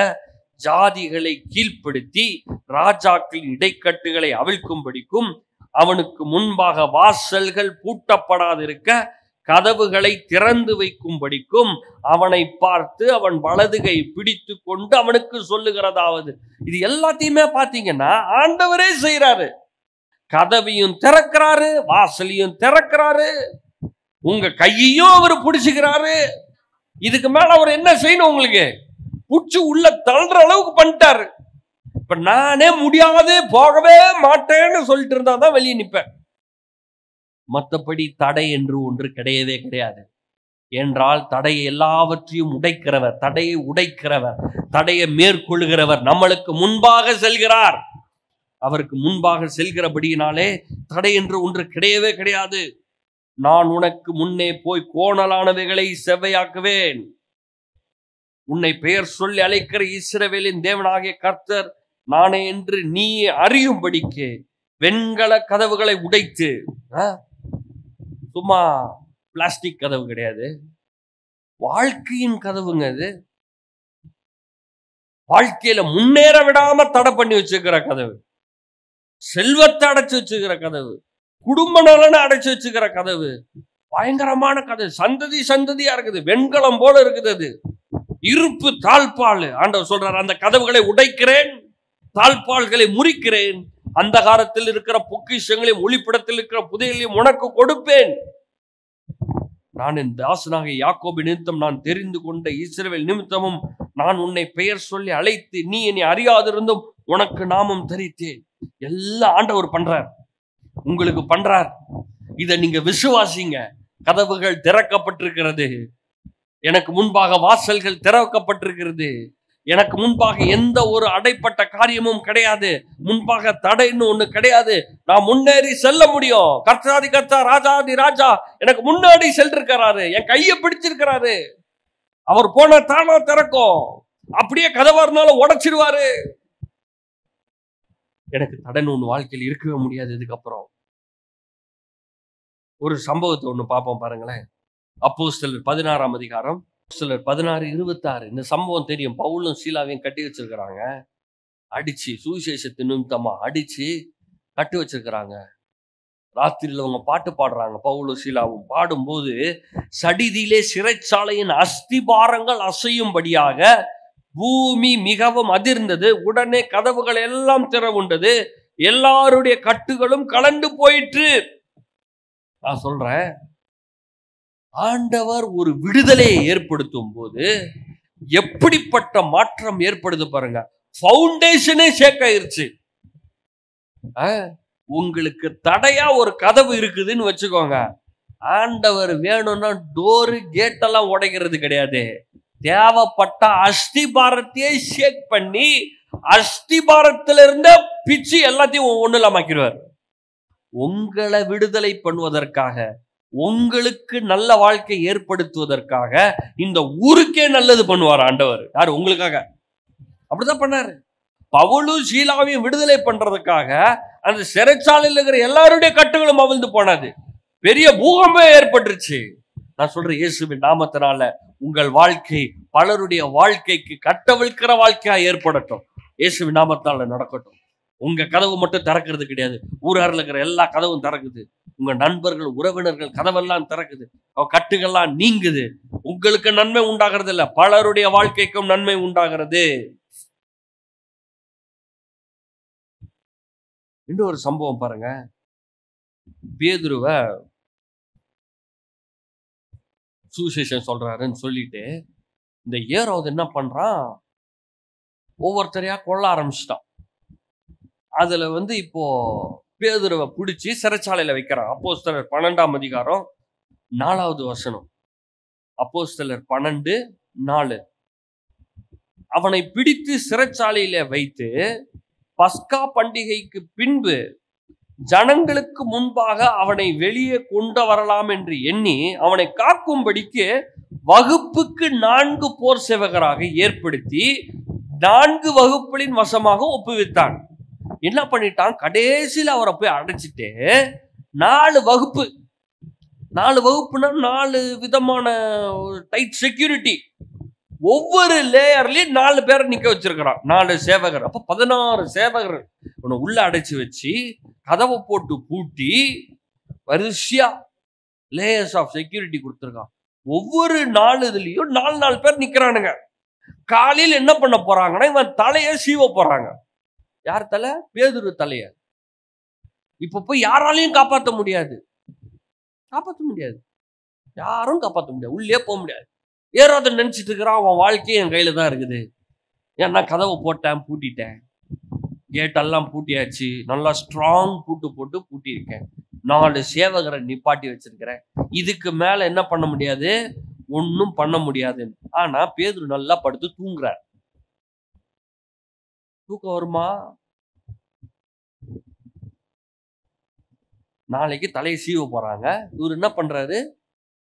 ஜாதிகளை கீழ்ப்படுத்தி ராஜாக்களின் இடைக்கட்டுகளை அவிழ்க்கும்படிக்கும் அவனுக்கு முன்பாக வாசல்கள் பூட்டப்படாதிருக்க கதவுகளை திறந்து வைக்கும்படிக்கும் அவனை பார்த்து அவன் வலதுகை பிடித்து கொண்டு அவனுக்கு சொல்லுகிறதாவது. இது எல்லாத்தையுமே பாத்தீங்கன்னா ஆண்டவரே செய்யறாரு. கதவையும் திறக்கிறாரு, வாசலையும் திறக்கிறாரு, உங்க கையையும் அவர் பிடிச்சுக்கிறாரு. இதுக்கு மேல அவர் என்ன செய்யணும்? உங்களுக்கு புடிச்சு உள்ள தள்ளுற அளவுக்கு பண்ணிட்டாரு. இப்ப நானே முடியாது, போகவே மாட்டேன்னு சொல்லிட்டு இருந்தா தான் வெளியே நிற்பேன். மற்றபடி தடை என்று ஒன்று கிடையவே கிடையாது. என்றால் தடையை எல்லாவற்றையும் உடைக்கிறவர், தடையை உடைக்கிறவர், தடையை மேற்கொள்கிறவர் நம்மளுக்கு முன்பாக செல்கிறார். அவருக்கு முன்பாக செல்கிறபடியினாலே தடை என்று ஒன்று கிடையவே கிடையாது. நான் உனக்கு முன்னே போய் கோணலானவைகளை செவ்வையாக்குவேன். உன்னை பெயர் சொல்லி அழைக்கிற இஸ்ரவேலின் தேவனாகிய கர்த்தர் நானே என்று நீ அறியும்படிக்கு வெண்கல கதவுகளை உடைத்து, சும்மா பிளாஸ்டிக் கதவு கிடையாது, வாழ்க்கையின் கதவுங்க. அது வாழ்க்கையில முன்னேற விடாம தடை பண்ணி வச்சுக்கிற கதவு, செல்வத்தை அடைச்சு வச்சுக்கிற கதவு, குடும்ப நலனை அடைச்சு வச்சுக்கிற கதவு, பயங்கரமான கதவு, சந்ததி சந்ததியா இருக்குது, வெண்கலம் போல இருக்குது. அது இருப்பு தாழ்பால். ஆண்டவர் சொல்றார், அந்த கதவுகளை உடைக்கிறேன், தாழ்பால்களை முறிக்கிறேன், அந்த காலத்தில் இருக்கிற பொக்கிஷங்களையும் ஒளிப்படத்தில் இருக்கிற புதையலையும் உனக்கு கொடுப்பேன். நான் என் தாசனாக யாக்கோபு நிமித்தம் நான் தெரிந்து கொண்ட இஸ்ரவேல் நிமித்தமும் நான் உன்னை பெயர் சொல்லி அழைத்து நீ என்னை அறியாதிருந்தும் உனக்கு நாமம் தரித்தேன். எல்லாம் ஆண்டவர் பண்றார், உங்களுக்கு பண்றார். இதை நீங்க விசுவாசிங்க. கதவுகள் திறக்கப்பட்டிருக்கிறது, எனக்கு முன்பாக வாசல்கள் திறக்கப்பட்டிருக்கிறது, எனக்கு முன்பாக எந்த ஒரு அடைப்பட்ட காரியமும் கிடையாது, முன்பாக தடைன்னு ஒண்ணு கிடையாது. நான் முன்னேறி செல்ல முடியும். கர்த்தாதி கர்த்தா, ராஜாதி ராஜா எனக்கு முன்னாடி சென்றிருக்கிறாரு, என் கையை பிடிச்சிருக்கிறாரு. அவர் போன தானா திறக்கும், அப்படியே கதவா இருந்தாலும் உடைச்சிடுவாரு. எனக்கு தடைன்னு ஒண்ணு வாழ்க்கையில் இருக்கவே முடியாது. இதுக்கப்புறம் ஒரு சம்பவத்தை ஒண்ணு பார்ப்போம் பாருங்களேன். அப்போஸ்தலர் 16ஆம் அதிகாரம், சிலர் 16:26. இந்த சம்பவம் தெரியும். பவுலும் சீலாவையும் கட்டி வச்சிருக்கிறாங்க, அடிச்சு சுவிசேஷத்தின் நிமித்தமா அடிச்சு கட்டி வச்சிருக்கிறாங்க. ராத்திரியில் அவங்க பாட்டு பாடுறாங்க. பவுலும் சீலாவும் பாடும்போது சடிதியிலே சிறைச்சாலையின் அஸ்திபாரங்கள் அசையும்படியாக பூமி மிகவும் அதிர்ந்தது. உடனே கதவுகள் எல்லாம் திறவுண்டது, எல்லாருடைய கட்டுகளும் கலண்டு போயிற்று. நான் சொல்றேன், ஆண்டவர் ஒரு விடுதலையை ஏற்படுத்தும் போது எப்படிப்பட்ட மாற்றம் ஏற்படுது பாருங்க. பவுண்டேஷனே ஷேக் ஆயிருச்சு. உங்களுக்கு தடையா ஒரு கதவு இருக்குதுன்னு வச்சுக்கோங்க, ஆண்டவர் வேணும்னா டோரு கேட்டெல்லாம் உடைக்கிறது கிடையாது. தேவைப்பட்ட அஸ்திபாரத்தையே ஷேக் பண்ணி அஸ்திபாரத்திலிருந்த பிச்சு எல்லாத்தையும் ஒண்ணு இல்லாமக்கிடுவார். உங்களை விடுதலை பண்ணுவதற்காக, உங்களுக்கு நல்ல வாழ்க்கை ஏற்படுத்துவதற்காக, இந்த ஊருக்கே நல்லது பண்ணுவார் ஆண்டவர். யாரு? உங்களுக்காக. அப்படிதான் பண்ணாரு. பவுலும் சீலாவையும் விடுதலை பண்றதுக்காக அந்த சிறைச்சாலையில் இருக்கிற எல்லாருடைய கட்டுகளும் அவிழ்ந்து போனது. பெரிய பூகம்பமே ஏற்பட்டுருச்சு. நான் சொல்றேன், இயேசுவின் நாமத்தினால உங்கள் வாழ்க்கை பலருடைய வாழ்க்கைக்கு கட்டவிழ்க்கிற வாழ்க்கையா ஏற்படட்டும். இயேசுவின் நாமத்தினால நடக்கட்டும். உங்க கதவு மட்டும் திறக்கிறது கிடையாது, ஊராரில் இருக்கிற எல்லா கதவும் திறக்குது. உங்க நண்பர்கள், உறவினர்கள் கதவெல்லாம் திறக்குது, கட்டுகள்லாம் நீங்குது. உங்களுக்கு நன்மை உண்டாகிறது இல்ல, பலருடைய வாழ்க்கைக்கும் நன்மை உண்டாகிறது. இன்னொரு சம்பவம் பாருங்க. பேதுருவ சுவிசேஷம் சொல்றாருன்னு சொல்லிட்டு இந்த ஏரோது என்ன பண்றான், ஒவ்வொருத்தரையா கொல்ல ஆரம்பிச்சிட்டான். அதுல இப்போ பேதுருவை பிடிச்சி சிறைச்சாலையில வைக்கிறான். அப்போஸ்தலர் 12ஆம் அதிகாரம் 4வது வசனம். அப்போஸ்தலர் 12:4. அவனை பிடித்து சிறைச்சாலையில வைத்து பஸ்கா பண்டிகைக்கு பின்பு ஜனங்களுக்கு முன்பாக அவனை வெளியே கொண்டு வரலாம் என்று எண்ணி அவனை காக்கும்படிக்கு வகுப்புக்கு 4 போர் சேவகராக ஏற்படுத்தி 4 வகுப்புகளின் வசமாக ஒப்புவித்தான். என்ன பண்ணிட்டான்? கடைசியில் அவரை போய் அடைச்சிட்டு 4 வகுப்பு, 4 வகுப்புனா 4 விதமான டைட் செக்யூரிட்டி, ஒவ்வொரு லேயர்லயும் 4 பேரை நிக்க வச்சிருக்கிறான், 4 சேவகர். அப்ப 16 சேவகர் உன்னை உள்ள அடைச்சு வச்சு கதவை போட்டு பூட்டி வரிசையா லேயர்ஸ் ஆஃப் செக்யூரிட்டி கொடுத்துருக்கான். ஒவ்வொரு 4 இதுலயும் 4 பேர் நிக்கிறானுங்க. காலையில் என்ன பண்ண போறாங்கன்னா இவன் தலைய சீவ போறாங்க. யார் தலை? பேதுரு தலைய. இப்ப போய் யாராலையும் காப்பாற்ற முடியாது, யாரும் காப்பாற்ற முடியாது, உள்ளே போக முடியாது. ஏறாத நினைச்சிட்டு இருக்கிறான், அவன் வாழ்க்கையே என் கையில தான் இருக்குது. ஏன்னா கதவை போட்டேன், பூட்டிட்டேன், கேட்டெல்லாம் பூட்டியாச்சு, நல்லா ஸ்ட்ராங் பூட்டு போட்டு பூட்டியிருக்கேன், 4 சேவகரை நிப்பாட்டி வச்சிருக்கிறேன், இதுக்கு மேல என்ன பண்ண முடியாது, ஒன்னும் பண்ண முடியாதுன்னு. ஆனா பேதுரு நல்லா படுத்து தூங்குறார். தூக்கம் வருமா? நாளைக்கு தலையை சீவ போறாங்க, இவர் என்ன பண்றாரு?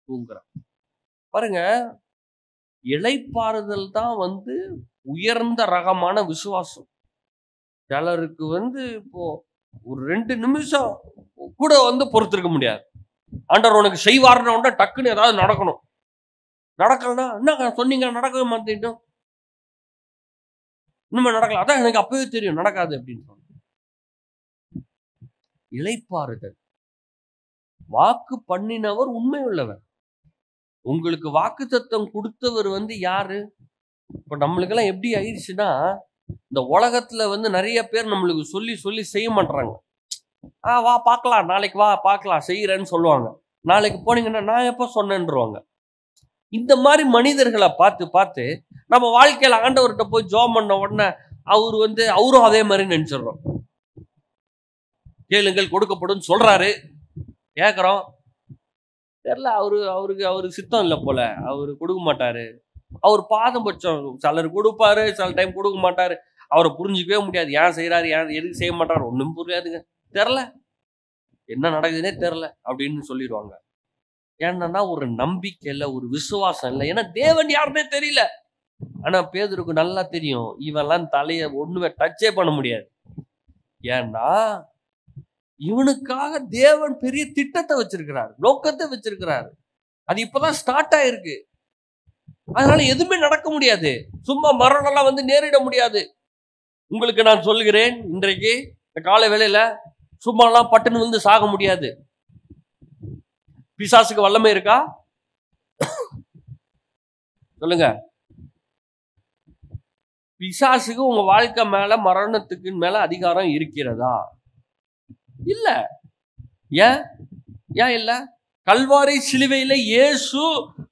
தூங்குறார். பாருங்க, இளைப்பாறுதல் தான் உயர்ந்த ரகமான விசுவாசம். சிலருக்கு இப்போ ஒரு 2 நிமிஷம் கூட பொறுத்திருக்க முடியாது. ஆண்டவர் உனக்கு செய்வார்னு டக்குன்னு ஏதாவது நடக்கணும். நடக்கலன்னா என்ன சொன்னீங்க, நடக்கவே மாட்டேன், இன்னுமே நடக்கல, அதான் எனக்கு அப்பவே தெரியும் நடக்காது அப்படின்னு சொன்ன. இளைப்பாறுதல். வாக்கு பண்ணினவர் உண்மை உள்ளவர். உங்களுக்கு வாக்கு தத்தம் கொடுத்தவர் யாரு? இப்ப நம்மளுக்கெல்லாம் எப்படி ஆயிடுச்சுன்னா, இந்த உலகத்துல நிறைய பேர் நம்மளுக்கு சொல்லி சொல்லி செய்ய மாட்டாங்க. வா பார்க்கலாம், நாளைக்கு வா பார்க்கலாம், செய்யறேன்னு சொல்லுவாங்க. நாளைக்கு போனீங்கன்னா நான் எப்ப சொன்னேன்றுவாங்க. இந்த மாதிரி மனிதர்களை பார்த்து பார்த்து நம்ம வாழ்க்கையில ஆண்டவர்கிட்ட போய் ஜெபம் பண்ண உடனே அவரும் அதே மாதிரி நினைச்சிடறோம். கேளுங்கள் கொடுக்கப்படும் சொல்றாரு, கேட்கிறோம், தெரியல, அவருக்கு சித்தம் இல்லை போல, அவரு கொடுக்க மாட்டாரு, அவர் பாதம் பட்சம், சிலர் கொடுப்பாரு, சில டைம் கொடுக்க மாட்டாரு, அவரை புரிஞ்சுக்கவே முடியாது, ஏன் செய்யறாரு, ஏன் எதுக்கு செய்ய மாட்டாரு, ஒன்றும் புரியாதுங்க, தெரில, என்ன நடக்குதுன்னே தெரில அப்படின்னு சொல்லிடுவாங்க. ஏன்னா ஒரு நம்பிக்கை இல்லை, ஒரு விசுவாசம் இல்லை. ஏன்னா தேவன் யாருன்னே தெரியல. ஆனா பேதுருக்கு நல்லா தெரியும், இவெல்லாம் தலைய ஒண்ணுமே டச்சே பண்ண முடியாது. ஏன்னா இவனுக்காக தேவன் பெரிய திட்டத்தை வச்சிருக்கிறார், நோக்கத்தை வச்சிருக்கிறாரு. அது இப்பதான் ஸ்டார்ட் ஆயிருக்கு. அதனால எதுவுமே நடக்க முடியாது, சும்மா மரணம்லாம் நேரிட முடியாது. உங்களுக்கு நான் சொல்லுகிறேன், இன்றைக்கு இந்த காலை வேளையில சும்மாலாம் பட்டுன்னு சாக முடியாது. பிசாசுக்கு வல்லமை இருக்கா? சொல்லுங்க. பிசாசுக்கு உங்க வாழ்க்கை மேல, மரணத்துக்கு மேல அதிகாரம் இருக்கிறதா? இல்ல. ஏன் இல்ல? கல்வாரி சிலுவையில இயேசு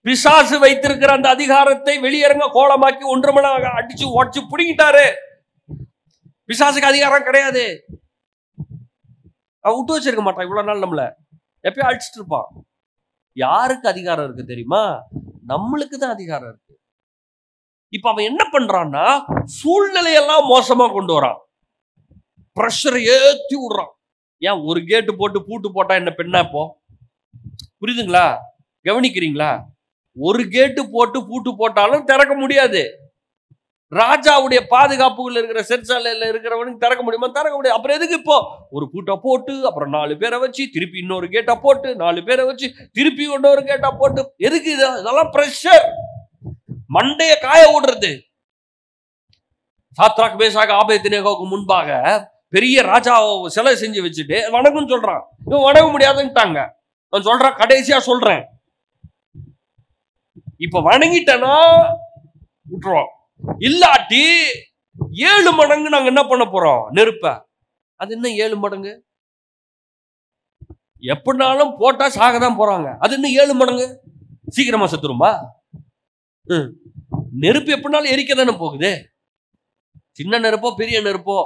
பிசாசு வைத்திருக்கிற அந்த அதிகாரத்தை வெளியரங்க கோலமாக்கி 1 மணி நேரம் அடிச்சு உடச்சு பிடிங்கிட்டாரு. பிசாசுக்கு அதிகாரம் கிடையாது. அவன் விட்டு வச்சிருக்க மாட்டான், இவ்வளவு நாள் நம்மள எப்பயும் அடிச்சுட்டு இருப்பான். யாருக்கு அதிகாரம் இருக்கு தெரியுமா? நம்மளுக்கு தான் அதிகாரம் இருக்கு. இப்ப அவன் என்ன பண்றான்னா, சூழ்நிலையெல்லாம் மோசமா கொண்டு வரான், பிரஷரை ஏத்தி விடுறான். ஏன் ஒரு கேட்டு போட்டு பூட்டு போட்டா என்ன பெண்ணா? இப்போ புரியுதுங்களா? கவனிக்கிறீங்களா? ஒரு கேட்டு போட்டு பூட்டு போட்டாலும் திறக்க முடியாது. ராஜாவுடைய பாதுகாப்புகள் இருக்கிற சிறைச்சாலையில இருக்கிறவனுக்கு திறக்க முடியுமா? திறக்க முடியாது. அப்புறம் எதுக்கு இப்போ ஒரு பூட்டை போட்டு அப்புறம் 4 பேரை வச்சு திருப்பி இன்னொரு கேட்டா போட்டு 4 பேரை வச்சு திருப்பி இன்னொரு கேட்டா போட்டு எதுக்கு? இதெல்லாம் பிரஷர், மண்டைய காய விடுறது. சாத்ராக் மேஷாக் ஆபேத்நேகோவுக்கு முன்பாக பெரிய ராஜா சிலை செஞ்சு வச்சுட்டு வணக்கம் சொல்றான். இவன் வணங்க முடியாதுன்னுட்டாங்க. நான் சொல்றேன், கடைசியா சொல்றேன், இப்ப வணங்கிட்டனா விட்டுருவோம், இல்லாட்டி 7 மடங்கு நாங்க என்ன பண்ண போறோம்? நெருப்ப. அது என்ன 7 மடங்கு? எப்படினாலும் போட்டா சாகதான் போறாங்க. அது என்ன 7 மடங்கு? சீக்கிரமா செத்துருமா? நெருப்பு எப்படினாலும் எரிக்க தானே போகுது. சின்ன நெருப்போ பெரிய நெருப்போ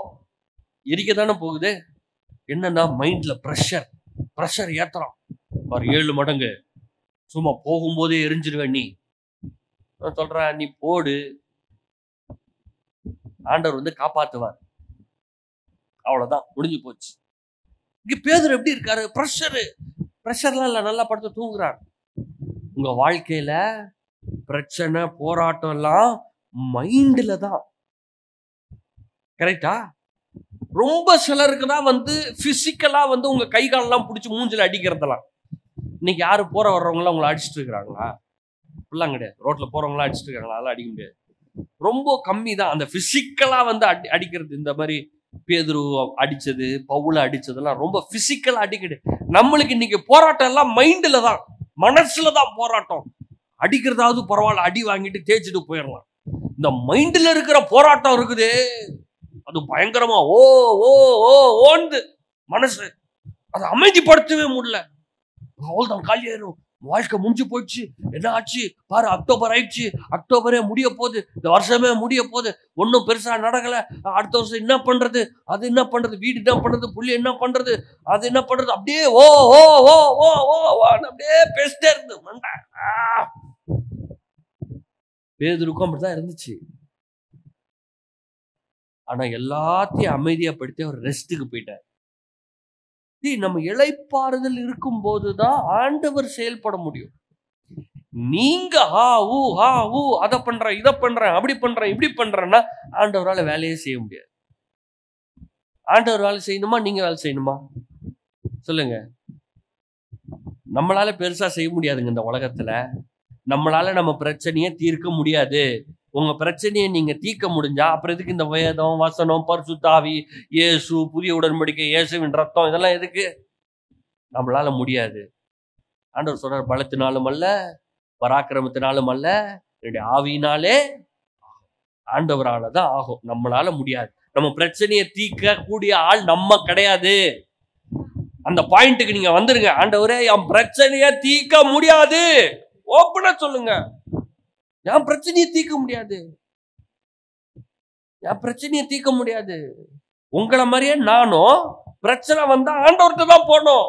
எரிக்க தானே போகுது. என்னன்னா மைண்ட்ல பிரஷர் ஏத்துறான். 7 மடங்கு சும்மா போகும்போதே எரிஞ்சிருவேன். நீ சொல்ற, நீ போடு, ஆண்டவர் வந்து காப்பாத்துவார். அவ்வளவுதான், முடிஞ்சு போச்சு. இங்க பேதுரு எப்படி இருக்காரு? பிரஷர்லாம் இல்ல, நல்லா படுத்து தூங்குறார். உங்க வாழ்க்கையில பிரச்சனை, போராட்டம் எல்லாம் மைண்ட்ல தான். கரெக்டா? ரொம்ப சிலருக்கு தான் வந்து பிசிக்கலா வந்து உங்க கை காலெல்லாம் பிடிச்சி மூஞ்சில அடிக்கிறதெல்லாம். இன்னைக்கு யாரு போற வர்றவங்க எல்லாம் உங்களை அடிச்சுட்டு இருக்கிறாங்களா? அப்படிலாம் கிடையாது. ரோட்ல போறவங்க அடிச்சுட்டு இருக்காங்களா? அதெல்லாம் அடிக்க முடியாது. ரொம்ப கம்மி தான் அந்த பிசிக்கலா வந்து அடிக்கிறது. இந்த மாதிரி பேதுரு அடிச்சது, பவுல அடிச்சதெல்லாம் ரொம்ப பிசிக்கலா அடிக்கிறது. நம்மளுக்கு இன்னைக்கு போராட்டம் எல்லாம் மைண்ட்ல தான், மனசுல தான் போராட்டம். அடிக்கிறதாவது பரவாயில்ல, அடி வாங்கிட்டு தேய்ச்சிட்டு போயிடலாம். இந்த மைண்ட்ல இருக்கிற போராட்டம் இருக்குது, அது பயங்கரமா ஓ ஓ ஓ ஓந்து மனசு அதை அமைதிப்படுத்தவே முடியல. அவ்வளவுதான், காலியாயிரும், வாழ்க்கை முடிஞ்சு போயிடுச்சு. என்ன ஆச்சு பாரு, அக்டோபர் ஆயிடுச்சு, அக்டோபரே முடிய போகுது, இந்த வருஷமே முடிய போகுது, ஒன்னும் பெருசா நடக்கல. அடுத்த வருஷம் என்ன பண்றது, அது என்ன பண்றது, வீடு என்ன பண்றது, புள்ளி என்ன பண்றது, அது என்ன பண்றது, அப்படியே ஓ ஓ ஓ ஓ ஓ அப்படியே பேசிட்டே இருந்து மண்டா. பேதுருக்கும் அப்படிதான் இருந்துச்சு. ஆனா எல்லாத்தையும் அமைதியாப்படுத்தி அவர் ரெஸ்ட்டுக்கு போயிட்டார். நம்ம இளைப்பாறுதல் இருக்கும் போதுதான் ஆண்டவர் செயல்பட முடியும். நீங்க அத பண்றேன், இதை பண்றேன், அப்படி பண்றேன், இப்படி பண்றேன்னா ஆண்டவரால வேலையே செய்ய முடியாது. ஆண்டவர் வேலை செய்யணுமா, நீங்க வேலை செய்யணுமா? சொல்லுங்க. நம்மளால பெருசா செய்ய முடியாதுங்க இந்த உலகத்துல. நம்மளால நம்ம பிரச்சனையை தீர்க்க முடியாது. உங்க பிரச்சனையை நீங்க தீர்க்க முடிஞ்சா அப்புறம் எதுக்கு இந்த வேதம், வசனம், பரிசுத்த ஆவி, இயேசு, புதிய உடன்படிக்கை, இயேசுவின் ரத்தம், இதெல்லாம் எதுக்கு? நம்மளால முடியாது. ஆண்டவர் சொல்றார், பலத்தினாலும் அல்ல, பராக்கிரமத்தினாலும் அல்ல, என்னுடைய ஆவியினாலே. ஆண்டவரால தான் ஆகும், நம்மளால முடியாது. நம்ம பிரச்சனையை தீர்க்க கூடிய ஆள் நம்ம கிடையாது. அந்த பாயிண்ட்டுக்கு நீங்க வந்துருங்க. ஆண்டவரே, என் பிரச்சனையை தீர்க்க முடியாது, ஓப்பனா சொல்லுங்க. என் பிரச்சனையை தீர்க்க முடியாது, என் பிரச்சனையை தீர்க்க முடியாது. உங்களை மாதிரியே நானும் பிரச்சனை வந்தா ஆண்டவர்கிட்ட தான் போனோம்.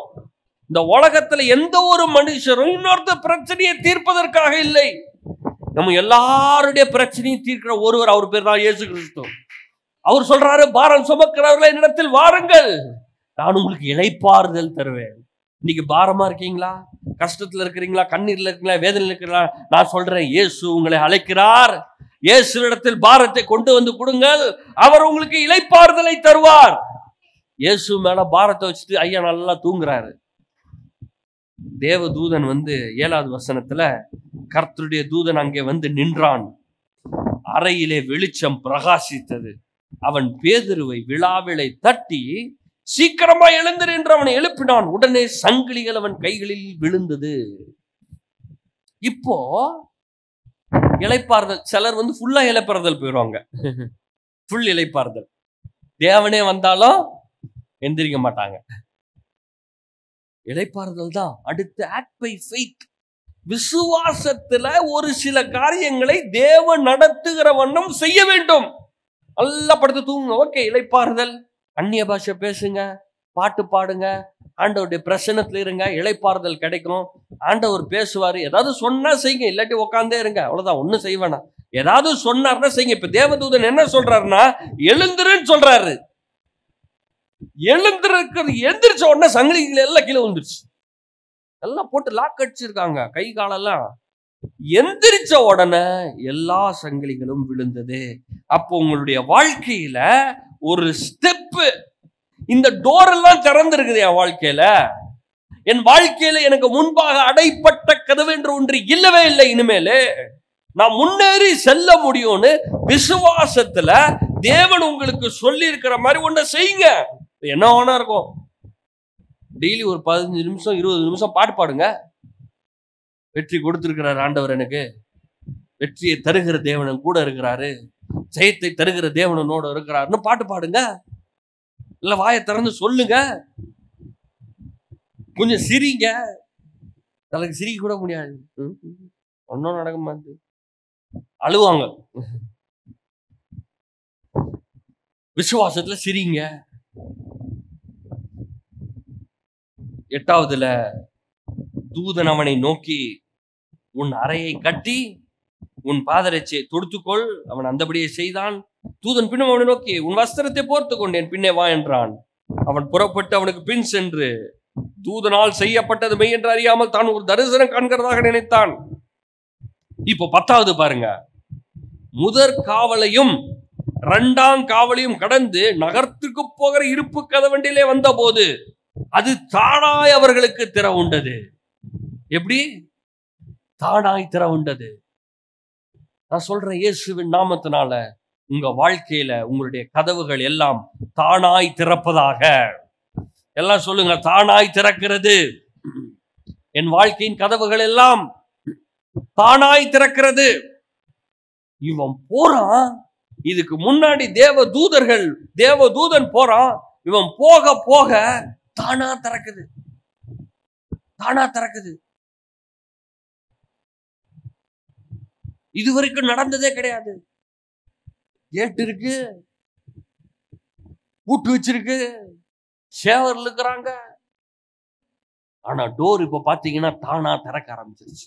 இந்த உலகத்துல எந்த ஒரு மனுஷரும் இன்னொருத்தர் பிரச்சனையை தீர்ப்பதற்காக இல்லை. நம்ம எல்லாருடைய பிரச்சனையை தீர்க்கிற ஒருவர், அவர் பேர் தான் இயேசு கிறிஸ்து. அவர் சொல்றாரு, பாரம் சுமக்கிறவர்களை என்னிடத்தில் வாருங்கள், நான் உங்களுக்கு இளைப்பாறுதல் தருவேன். இன்னைக்கு பாரமா இருக்கீங்களா, கஷ்டத்துல இருக்கிறீங்களா, கண்ணீர்ல இருக்கீங்களா, வேதனையில் இருக்கிறீங்களா? நான் சொல்றேன், இயேசு உங்களை அழைக்கிறார். இயேசுவிடத்தில் பாரத்தை கொண்டு வந்து கொடுங்கள், அவர் உங்களுக்கு இளைப்பாறுதலை தருவார். இயேசு மேல பாரத்தை வச்சுட்டு ஐயா நல்லா தூங்குறாரு. தேவ தூதன் வந்து 7வது வசனத்துல, கர்த்தருடைய தூதன் அங்கே வந்து நின்றான், அறையிலே வெளிச்சம் பிரகாசித்தது, அவன் பேதுருவை விழாவிலை தட்டி சீக்கிரமா எழுந்திரு என்று அவனை எழுப்பினான். உடனே சங்கிலிகள் அவன் கைகளில் விழுந்தது. இப்போ இளைப்பாறுதல். சிலர் வந்து ஃபுல்லா இளைப்பாறுதல் போயிடுவாங்க, ஃபுல் இளைப்பாறுதல். தேவனே வந்தாலும் எந்திரிக்க மாட்டாங்க. இளைப்பாறுதல் தான் அடுத்து. Act by faith. விசுவாசத்துல ஒரு சில காரியங்களை தேவன் நடத்துகிற வண்ணம் செய்ய வேண்டும். நல்லா படுத்து தூங்குங்க, ஓகே, இளைப்பாறுதல். அந்நிய பாஷை பேசுங்க, பாட்டு பாடுங்க, ஆண்டவருடைய பிரசன்னத்துல இருங்க, இளைப்பாறுதல் கிடைக்கும். ஆண்டவர் பேசுவாரு. ஏதாவது சொன்னா செய்யுங்க, இல்லாட்டி உட்காந்தே இருங்க, அவ்வளவுதான், ஒண்ணும் செய்ய வேணாம். ஏதாவது சொன்னார்னா செய்யுங்க. இப்ப தேவதூதன் என்ன சொல்றாருன்னா, எழுந்துருன்னு சொல்றாரு. எழுந்திருக்கிறது, எந்திரிச்ச உடனே சங்கிலிகள் எல்லாம் கீழே வந்துருச்சு, எல்லாம் போட்டு லாக் அடிச்சிருக்காங்க கை காலெல்லாம். எந்திரிச்ச உடனே எல்லா சங்கிலிகளும் விழுந்தது. அப்போ உங்களுடைய வாழ்க்கையில ஒரு ஸ்டெப், இந்த டோர் எல்லாம் திறந்திருக்குது. என் வாழ்க்கையில, என் வாழ்க்கையில எனக்கு முன்பாக அடைப்பட்ட கதவு என்று ஒன்று இல்லவே இல்லை. இனிமேல் நான் முன்னேறி செல்ல முடியும்னு விசுவாசத்துல தேவன் உங்களுக்கு சொல்லி இருக்கிற மாதிரி ஒன்றை செய்யுங்க. என்ன வேணா இருக்கும். டெய்லி ஒரு 15 நிமிஷம் 20 நிமிஷம் பாட்டு பாடுங்க. வெற்றி கொடுத்திருக்கிறார் ஆண்டவர், எனக்கு வெற்றியை தருகிற தேவன் கூட இருக்கிறாரு, ஜெயத்தை தருகிற தேவனோட இருக்கிறாருன்னு பாட்டு பாடுங்க. இல்ல வாயை திறந்து சொல்லுங்க, கொஞ்சம் சிரிங்க. எனக்கு சிரிக்க கூட முடியாது, ஒன்னும் நடக்க மாட்டேங்குது, அழுவாங்க. விசுவாசத்துல சிரிங்க. 8வதுல தூதன் அவனை நோக்கி, உன் அறையை கட்டி உன் பாதரட்சியை தொடுத்துக்கொள். அவன் அந்தபடியே செய்தான். தூதன் பின்னும் அவனை நோக்கி, உன் வஸ்திரத்தை போர்த்து கொண்டு என் பின்னே வா என்றான். அவன் புறப்பட்டு அவனுக்கு பின் சென்று தூதனால் செய்யப்பட்டது மெய் என்று அறியாமல் தான் ஒரு தரிசனம் காண்கிறதாக நினைத்தான். இப்போ 10வது பாருங்க. முதற் காவலையும் 2ஆம் காவலையும் கடந்து நகரத்துக்கு போகிற இருப்பு கதவண்டிலே வந்த போது அது தானாய் அவர்களுக்கு திற உண்டது. எப்படி? தானாய் திற உண்டது. நான் சொல்றேன், இயேசுவின் நாமத்தினால உங்க வாழ்க்கையில உங்களுடைய கதவுகள் எல்லாம் தானாய் திறப்பதாக. எல்லாம் சொல்லுங்க, தானாய் திறக்கிறது. என் வாழ்க்கையின் கதவுகள் எல்லாம் தானாய் திறக்கிறது. இவன் போறான், இதுக்கு முன்னாடி தேவதூதன் போறான், இவன் போக போக தானா திறக்குது, தானா திறக்குது. இதுவரைக்கும் நடந்ததே கிடையாது. கேட் இருக்கு, பூட்டு வச்சிருக்கு, சேவர்ல இருக்கிறாங்க. ஆனா டோர் இப்ப பாத்தீங்கன்னா தானா திறக்க ஆரம்பிச்சிருச்சு.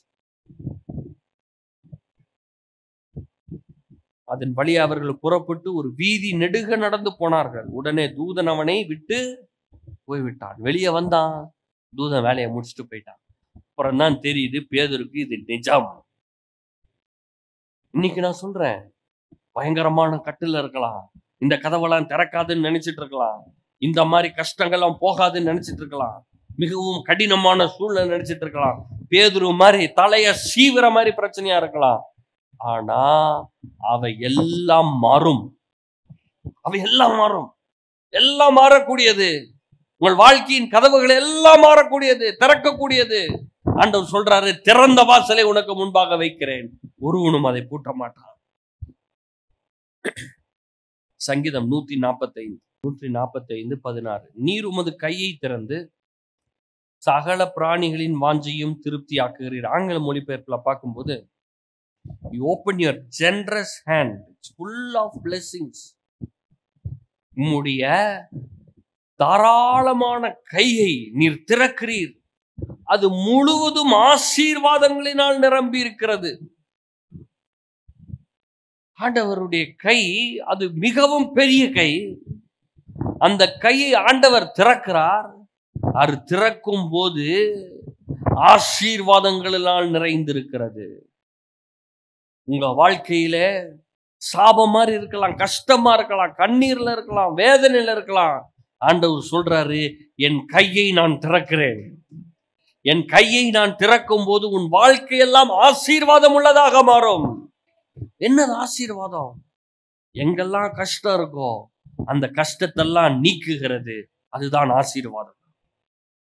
அதன் வழி அவர்கள் புறப்பட்டு ஒரு வீதி நெடுக நடந்து போனார்கள். உடனே தூதன் அவனை விட்டு போய்விட்டான். வெளியே வந்தான், தூதன் வேலையை முடிச்சுட்டு போயிட்டான். அப்புறம் தான் தெரியுது பேதுருக்கு இது நிஜம். இன்னைக்கு நான் சொல்றேன், பயங்கரமான கட்டுல இருக்கலாம், இந்த கதவெல்லாம் திறக்காதுன்னு நினைச்சிட்டு இருக்கலாம், இந்த மாதிரி கஷ்டங்கள்லாம் போகாதுன்னு நினைச்சிட்டு இருக்கலாம், மிகவும் கடினமான சூழ்நிலை நினைச்சிட்டு இருக்கலாம், பேதுரு மாதிரி தலைய சீவிர மாதிரி பிரச்சனையா இருக்கலாம். ஆனா அவை எல்லாம் மாறும். அவை எல்லாம் மாறும். எல்லாம் மாறக்கூடியது. உங்கள் வாழ்க்கையின் கதவுகள் எல்லாம் மாறக்கூடியது, திறக்கக்கூடியது. ஆண்டவர் சொல்றாரு, திறந்த வாசலை உனக்கு முன்பாக வைக்கிறேன், ஒருவனும் அதை பூட்ட மாட்டான். சங்கீதம் 145:16. நீர் உமது கையை திறந்து சகல பிராணிகளின் வாஞ்சையும் திருப்தி ஆக்குகிறீர். ஆங்கில மொழிபெயர்ப்புல பார்க்கும்போது, you open your generous hand, it's full of blessings. உம்முடைய தாராளமான கையை நீர் திறக்கிறீர், அது முழுவதும் ஆசீர்வாதங்களினால் நிரம்பி இருக்கிறது. ஆண்டவருடைய கை அது மிகவும் பெரிய கை. அந்த கையை ஆண்டவர் திறக்கிறார். அது திறக்கும் போது ஆசீர்வாதங்களினால் நிறைந்திருக்கிறது. உங்க வாழ்க்கையில சாபம் மாதிரி இருக்கலாம், கஷ்டமா இருக்கலாம், கண்ணீர்ல இருக்கலாம், வேதனையில இருக்கலாம். ஆண்டவர் சொல்றாரு, என் கையை நான் திறக்கிறேன். என் கையை நான் திறக்கும் போது உன் வாழ்க்கையெல்லாம் ஆசீர்வாதம் உள்ளதாக மாறும். என்னது ஆசீர்வாதம்? எங்கெல்லாம் கஷ்டம் இருக்கோ அந்த கஷ்டத்தெல்லாம் நீக்குகிறது, அதுதான் ஆசீர்வாதம்.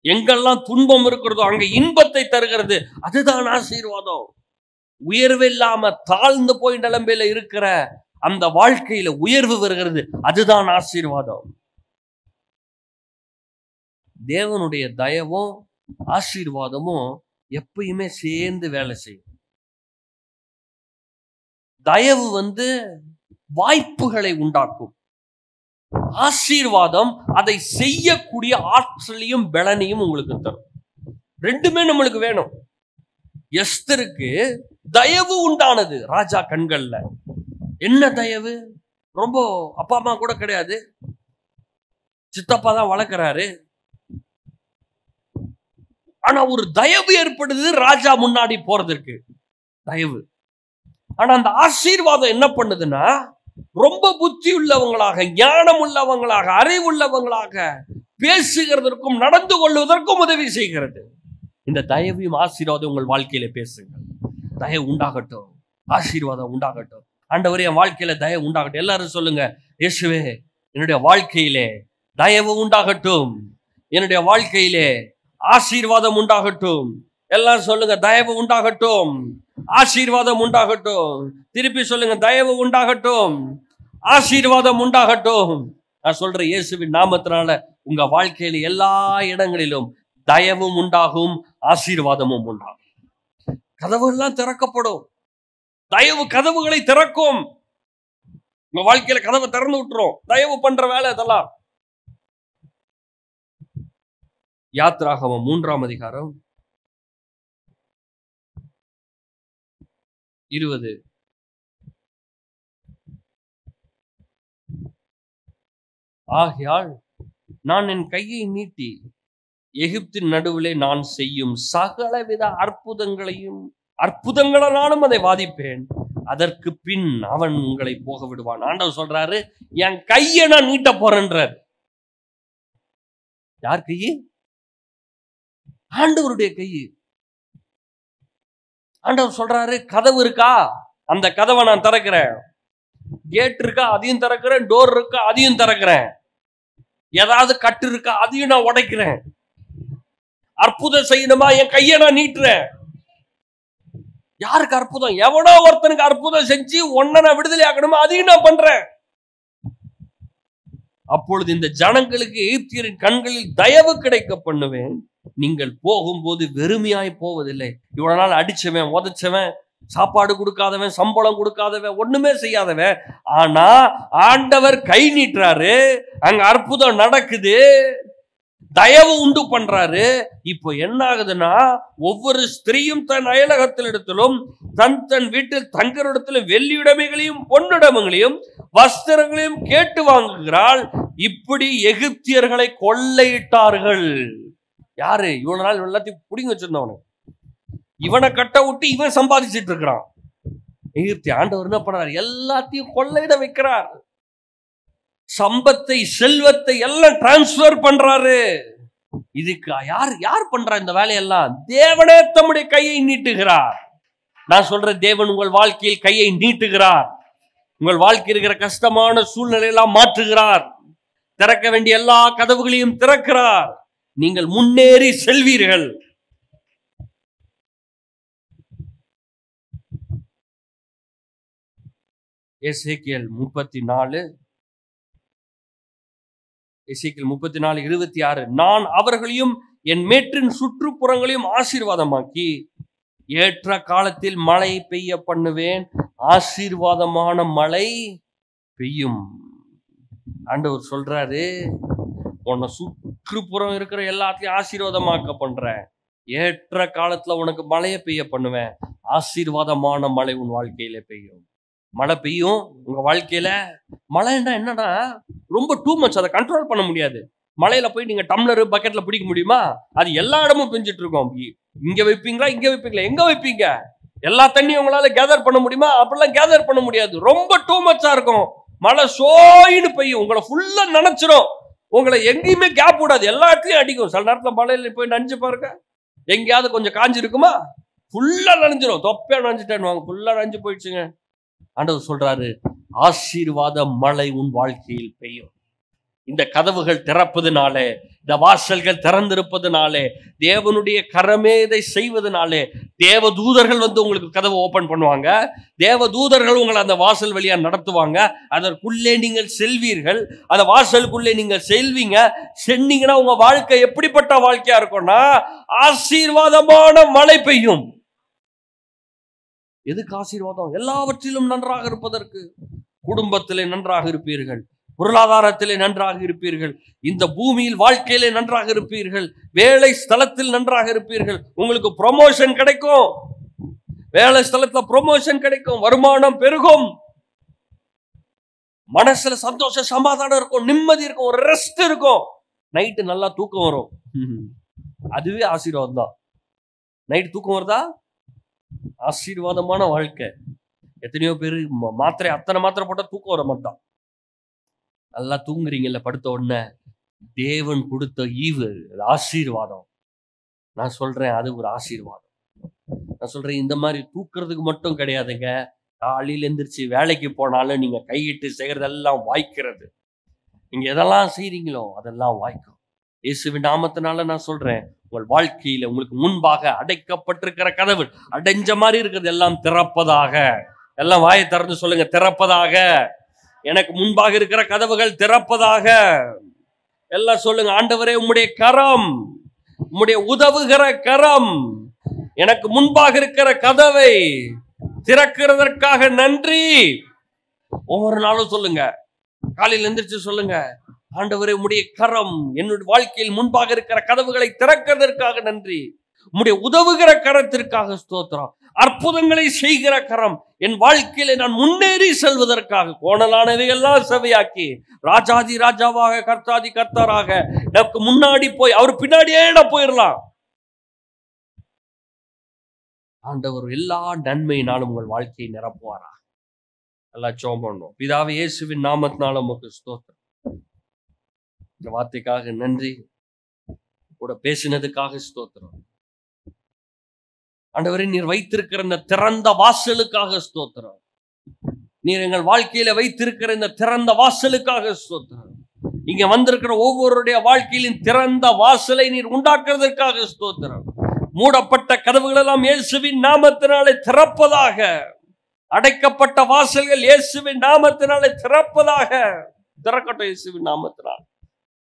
எங்கெல்லாம் துன்பம் இருக்கிறதோ அங்க இன்பத்தை தருகிறது, அதுதான் ஆசீர்வாதம். உயர்வு இல்லாம தாழ்ந்து போய் நிலைமையில இருக்கிற அந்த வாழ்க்கையில உயர்வு வருகிறது, அதுதான் ஆசீர்வாதம். தேவனுடைய தயவும் ஆசீர்வாதமும் எப்பயுமே சேர்ந்து வேலை செய்யும். தயவு வாய்ப்புகளை உண்டாக்கும், ஆசீர்வாதம் அதை செய்யக்கூடிய ஆற்றலையும் பலனையும் உங்களுக்கு தரும். ரெண்டுமே நம்மளுக்கு வேணும். எஸ்தருக்கு தயவு உண்டானது ராஜா கண்கள்ல. என்ன தயவு? ரொம்ப அப்பா அம்மா கூட கிடையாது, சித்தப்பா தான் வளர்க்கிறாரு. ஆனா ஒரு தயவு ஏற்படுது ராஜா முன்னாடி போறதற்கு, தயவு. ஆனா அந்த ஆசீர்வாதம் என்ன பண்ணுதுன்னா, ரொம்ப புத்தி உள்ளவங்களாக, ஞானம் உள்ளவங்களாக, அறிவுள்ளவங்களாக பேசுகிறதற்கும் நடந்து கொள்வதற்கும் உதவி செய்கிறது. இந்த தயவையும் ஆசீர்வாதம் உங்கள் வாழ்க்கையில பேசுங்க. தயவு உண்டாகட்டும், ஆசீர்வாதம் உண்டாகட்டும். ஆண்டவரே, என் வாழ்க்கையில தயவு உண்டாகட்டும். எல்லாரும் சொல்லுங்க, இயேசுவே என்னுடைய வாழ்க்கையிலே தயவு உண்டாகட்டும், என்னுடைய வாழ்க்கையிலே ஆசீர்வாதம் உண்டாகட்டும். எல்லாம் சொல்லுங்க, தயவு உண்டாகட்டும், ஆசீர்வாதம் உண்டாகட்டும். திருப்பி சொல்லுங்க, தயவு உண்டாகட்டும், ஆசீர்வாதம் உண்டாகட்டும். நான் சொல்றேன், இயேசுவின் நாமத்தினால உங்க வாழ்க்கையில எல்லா இடங்களிலும் தயவும் உண்டாகும், ஆசீர்வாதமும் உண்டாகும். கதவுகள்லாம் திறக்கப்படும். தயவு கதவுகளை திறக்கும். உங்க வாழ்க்கையில கதவை திறந்து விட்டுரும். தயவு பண்ற வேலை அதெல்லாம். யாத்ராகமம் 3ஆம் அதிகாரம் 20. ஆகையால் நான் என் கையை நீட்டி எகிப்தின் நடுவிலே நான் செய்யும் சகலவித அற்புதங்களாலும் அதை வாதிப்பேன். அதற்கு பின் அவன் உங்களை போக விடுவான். ஆண்டவர் சொல்றாரு, என் கையை நான் நீட்ட போறேன்றார். யார் கையை? ஆண்டவருடைய கையை. ஆண்டவர் சொல்றாரு, கதவு இருக்கா, அந்த கதவை நான் திறக்கிறேன். கேட் இருக்கா, அதையும் திறக்கிறேன். டோர் இருக்கா, அதையும் திறக்கிறேன். ஏதாவது கட்டு இருக்கா, அதையும் நான் உடைக்கிறேன். அற்புதம் செய்யணுமா, என் கையை நான் நீட்டுறேன். யாருக்கு அற்புதம்? எவனோ ஒருத்தனுக்கு அற்புதம் செஞ்சு ஒன்ன நான் விடுதலை ஆக்கணுமா, அதையும் நான் பண்றேன். அப்பொழுது இந்த ஜனங்களுக்கு எகிப்தியரின் கண்களில் தயவு கிடைக்க பண்ணுவேன். நீங்கள் போகும்போது வெறுமையாய் போவதில்லை. இவ்வளவு நாள் அடிச்சவன், உதைச்சவன், சாப்பாடு கொடுக்காதவன், சம்பளம் கொடுக்காதவன், ஒண்ணுமே செய்யாதவன், ஆனா ஆண்டவர் கை நீட்டுறாரு, அங்க அற்புதம் நடக்குது, தயவு உண்டு பண்றாரு. இப்போ என்ன ஆகுதுன்னா, ஒவ்வொரு ஸ்திரீயும் தன் அயலகத்திலிடத்திலும் தன் தன் வீட்டில் தங்களிடத்திலும் வெள்ளியுடைமைகளையும் பொன்னுடைமைகளையும் வஸ்திரங்களையும் கேட்டு வாங்குகிறாள். இப்படி எகிப்தியர்களை கொள்ளையிட்டார்கள். யாரு? இவ்வளவு நாள் எல்லாத்தையும் புடிங்க வச்சிருந்தவனு, இவனை கட்ட விட்டு இவன் சம்பாதிச்சிட்டு இருக்கிறான். எகிப்திய ஆண்டவர் என்ன பண்றாரு? எல்லாத்தையும் கொள்ளையிட வைக்கிறார். சம்பத்தை, செல்வத்தை எல்லாம் டிரான்ஸ்பர் பண்றாரு. இதுக்கு யார் பண்றா இந்த வேலையெல்லாம்? தேவனே தம்முடைய கையை நீட்டுகிறார். நான் சொல்றேன், தேவன் உங்கள் வாழ்க்கையில் கையை நீட்டுகிறார். உங்கள் வாழ்க்கையில் இருக்கிற கஷ்டமான சூழ்நிலையெல்லாம் மாற்றுகிறார். திறக்க வேண்டிய எல்லா கதவுகளையும் திறக்கிறார். நீங்கள் முன்னேறி செல்வீர்கள். எசேக்கியேல் 34:26. நான் அவர்களையும் என் மேற்றின் சுற்றுப்புறங்களையும் ஆசீர்வாதமாக்கி ஏற்ற காலத்தில் மழை பெய்ய பண்ணுவேன். ஆசீர்வாதமான மழை பெய்யும். ஆண்டவர் சொல்றாரு, உன்னை சுற்றுப்புறம் இருக்கிற எல்லாத்தையும் ஆசீர்வாதமாக்க பண்றேன். ஏற்ற காலத்துல உனக்கு மழையை பெய்ய பண்ணுவேன். ஆசீர்வாதமான மழை உன் வாழ்க்கையில பெய்யும். மழை பெய்யும் உங்க வாழ்க்கையில. மழைன்னா என்னன்னா, ரொம்ப டூ மச், அதை கண்ட்ரோல் பண்ண முடியாது. மழையில போய் நீங்க டம்ளர் பக்கெட்ல பிடிக்க முடியுமா? அது எல்லா இடமும் பெஞ்சிட்டு இருக்கும். இங்க வைப்பீங்களா, இங்க வைப்பீங்களா, எங்க வைப்பீங்க? எல்லா தண்ணியும் உங்களால கேதர் பண்ண முடியுமா? அப்படிலாம் கேதர் பண்ண முடியாது. ரொம்ப டூ மச்சா இருக்கும். மழை சோயின்னு பெய்யும், உங்களை ஃபுல்லா நனைச்சிடும். உங்களை எங்கேயுமே கேப் விடாது, எல்லா இடத்துலயும் அடிக்கும். சில நேரத்துல மழையில போய் நனைஞ்சு பாருங்க, எங்கேயாவது கொஞ்சம் காஞ்சி இருக்குமா? ஃபுல்லா நனைஞ்சிடும். தொப்பையா நனைஞ்சிட்டேன்னு, ஃபுல்லா நனைஞ்சு போயிடுச்சுங்க. ஆண்டவர் சொல்றாரு, ஆசீர்வாத மழை உன் வாழ்க்கையில் பெய்யும். இந்த கதவுகள் திறப்பதுனாலே, இந்த வாசல்கள் திறந்திருப்பதுனாலே, தேவனுடைய கரமே இதை செய்வதனாலே, தேவ தூதர்கள் வந்து உங்களுக்கு கதவை ஓபன் பண்ணுவாங்க. தேவ தூதர்கள் உங்களை அந்த வாசல் வழியா நடத்துவாங்க. அதற்குள்ளே நீங்கள் செல்வீர்கள். அந்த வாசலுக்குள்ளே நீங்கள் செல்வீங்க. சென்னீங்கன்னா உங்க வாழ்க்கை எப்படிப்பட்ட வாழ்க்கையா இருக்கும்னா, ஆசீர்வாதமான மழை பெய்யும். எதுக்கு ஆசீர்வாதம்? எல்லாவற்றிலும் நன்றாக இருப்பதற்கு. குடும்பத்திலே நன்றாக இருப்பீர்கள், பொருளாதாரத்திலே நன்றாக இருப்பீர்கள், இந்த பூமியில் வாழ்க்கையிலே நன்றாக இருப்பீர்கள், வேலை ஸ்தலத்தில் நன்றாக இருப்பீர்கள். உங்களுக்கு ப்ரொமோஷன் கிடைக்கும், வேலை ஸ்தலத்துல ப்ரொமோஷன் கிடைக்கும், வருமானம் பெருகும், மனசுல சந்தோஷ சமாதானம் இருக்கும், நிம்மதி இருக்கும், ஒரு ரெஸ்ட் இருக்கும், நைட்டு நல்லா தூக்கம் வரும். அதுவே ஆசீர்வாதம் தான். நைட்டு தூக்கம் வருதா? ஆசீர்வாதமான வாழ்க்கை. எத்தனையோ பேரு அத்தனை மாத்திரை போட்டா தூக்கம் வர மாட்டான். நல்லா தூங்குறீங்கல்ல படுத்த உடனே, தேவன் கொடுத்த ஈவு, ஆசீர்வாதம். நான் சொல்றேன், அது ஒரு ஆசீர்வாதம். நான் சொல்றேன், இந்த மாதிரி தூக்குறதுக்கு மட்டும் கிடையாதுங்க. காலையில எந்திரிச்சு வேலைக்கு போனாலும் நீங்க கையிட்டு செய்யறதெல்லாம் வாய்க்கிறது. நீங்க எதெல்லாம் செய்றீங்களோ அதெல்லாம் வாய்க்கும். இயேசுவின் நாமத்தினால நான் சொல்றேன், உங்கள் வாழ்க்கையில உங்களுக்கு முன்பாக அடைக்கப்பட்டிருக்கிற கதவு, அடைஞ்ச மாதிரி இருக்கிறது எல்லாம் திறப்பதாக. எல்லாம் வாயை திறந்து சொல்லுங்க, திறப்பதாக. எனக்கு முன்பாக இருக்கிற கதவுகள் திறப்பதாக. எல்லாம் சொல்லுங்க, ஆண்டவரே உம்முடைய கரம், உம்முடைய உதவுகிற கரம் எனக்கு முன்பாக இருக்கிற கதவை திறக்கிறதற்காக நன்றி. ஒவ்வொரு நாளும் சொல்லுங்க, காலையில் எந்திரிச்சு சொல்லுங்க, ஆண்டவரே உம்முடைய கரம் என்னுடைய வாழ்க்கையில் முன்பாக இருக்கிற கதவுகளை திறக்கிறதற்காக நன்றி. உம்முடைய உதவுகிற கரத்திற்காக ஸ்தோத்திரம். அற்புதங்களை செய்கிற கரம் என் வாழ்க்கையில நான் முன்னேறி செல்வதற்காக கோணலானவையெல்லாம் செவையாக்கி ராஜாதி ராஜாவாக கர்த்தாதி கர்த்தராக நமக்கு முன்னாடி போய் அவர் பின்னாடியே நான் போயிடலாம். ஆண்டவர் எல்லா நன்மையினாலும் உங்கள் வாழ்க்கையை நிரப்புவாரா? எல்லாம் ஜெபம் பண்ணுவோம். பிதாவே இயேசுவின் நாமத்தினால உமக்கு ஸ்தோத்திரம். இந்த வார்த்தைக்காக நன்றி, கூட பேசினதுக்காக ஸ்தோத்திரம். ஆண்டவரே, நீர் வைத்திருக்கிற இந்த திறந்த வாசலுக்காக ஸ்தோத்திரம். நீர் எங்கள் வாழ்க்கையில வைத்திருக்கிற இந்த திறந்த வாசலுக்காக ஸ்தோத்திரம். இங்க வந்திருக்கிற ஒவ்வொருடைய வாழ்க்கையிலும் திறந்த வாசலை நீர் உண்டாக்குறதற்காக ஸ்தோத்திரம். மூடப்பட்ட கதவுகள் எல்லாம் இயேசுவின் நாமத்தினாலே திறப்பதாக. அடைக்கப்பட்ட வாசல்கள் இயேசுவின் நாமத்தினாலே திறப்பதாக. திறக்கட்டும் இயேசுவின் நாமத்தினால்.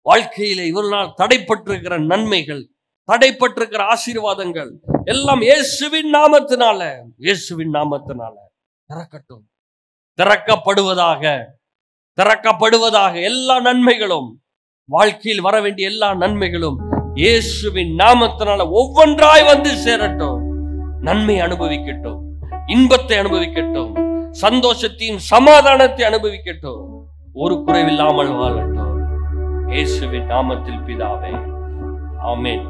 வாழ்க்கையில இவ்வளவு நாள் தடைப்பட்டிருக்கிற நன்மைகள், தடைப்பட்டிருக்கிற ஆசீர்வாதங்கள் எல்லாம் இயேசுவின் நாமத்தினால, இயேசுவின் நாமத்தினால திறக்கட்டும், திறக்கப்படுவதாக, திறக்கப்படுவதாக. எல்லா நன்மைகளும், வாழ்க்கையில் வர வேண்டிய எல்லா நன்மைகளும் இயேசுவின் நாமத்தினால ஒவ்வொன்றாய் வந்து சேரட்டும். நன்மை அனுபவிக்கட்டும், இன்பத்தை அனுபவிக்கட்டும், சந்தோஷத்தையும் சமாதானத்தை அனுபவிக்கட்டும். ஒரு குறைவில்லாமல் வாழட்டும். இயேசுவின் நாமத்தில் பிதாவே, ஆமென்.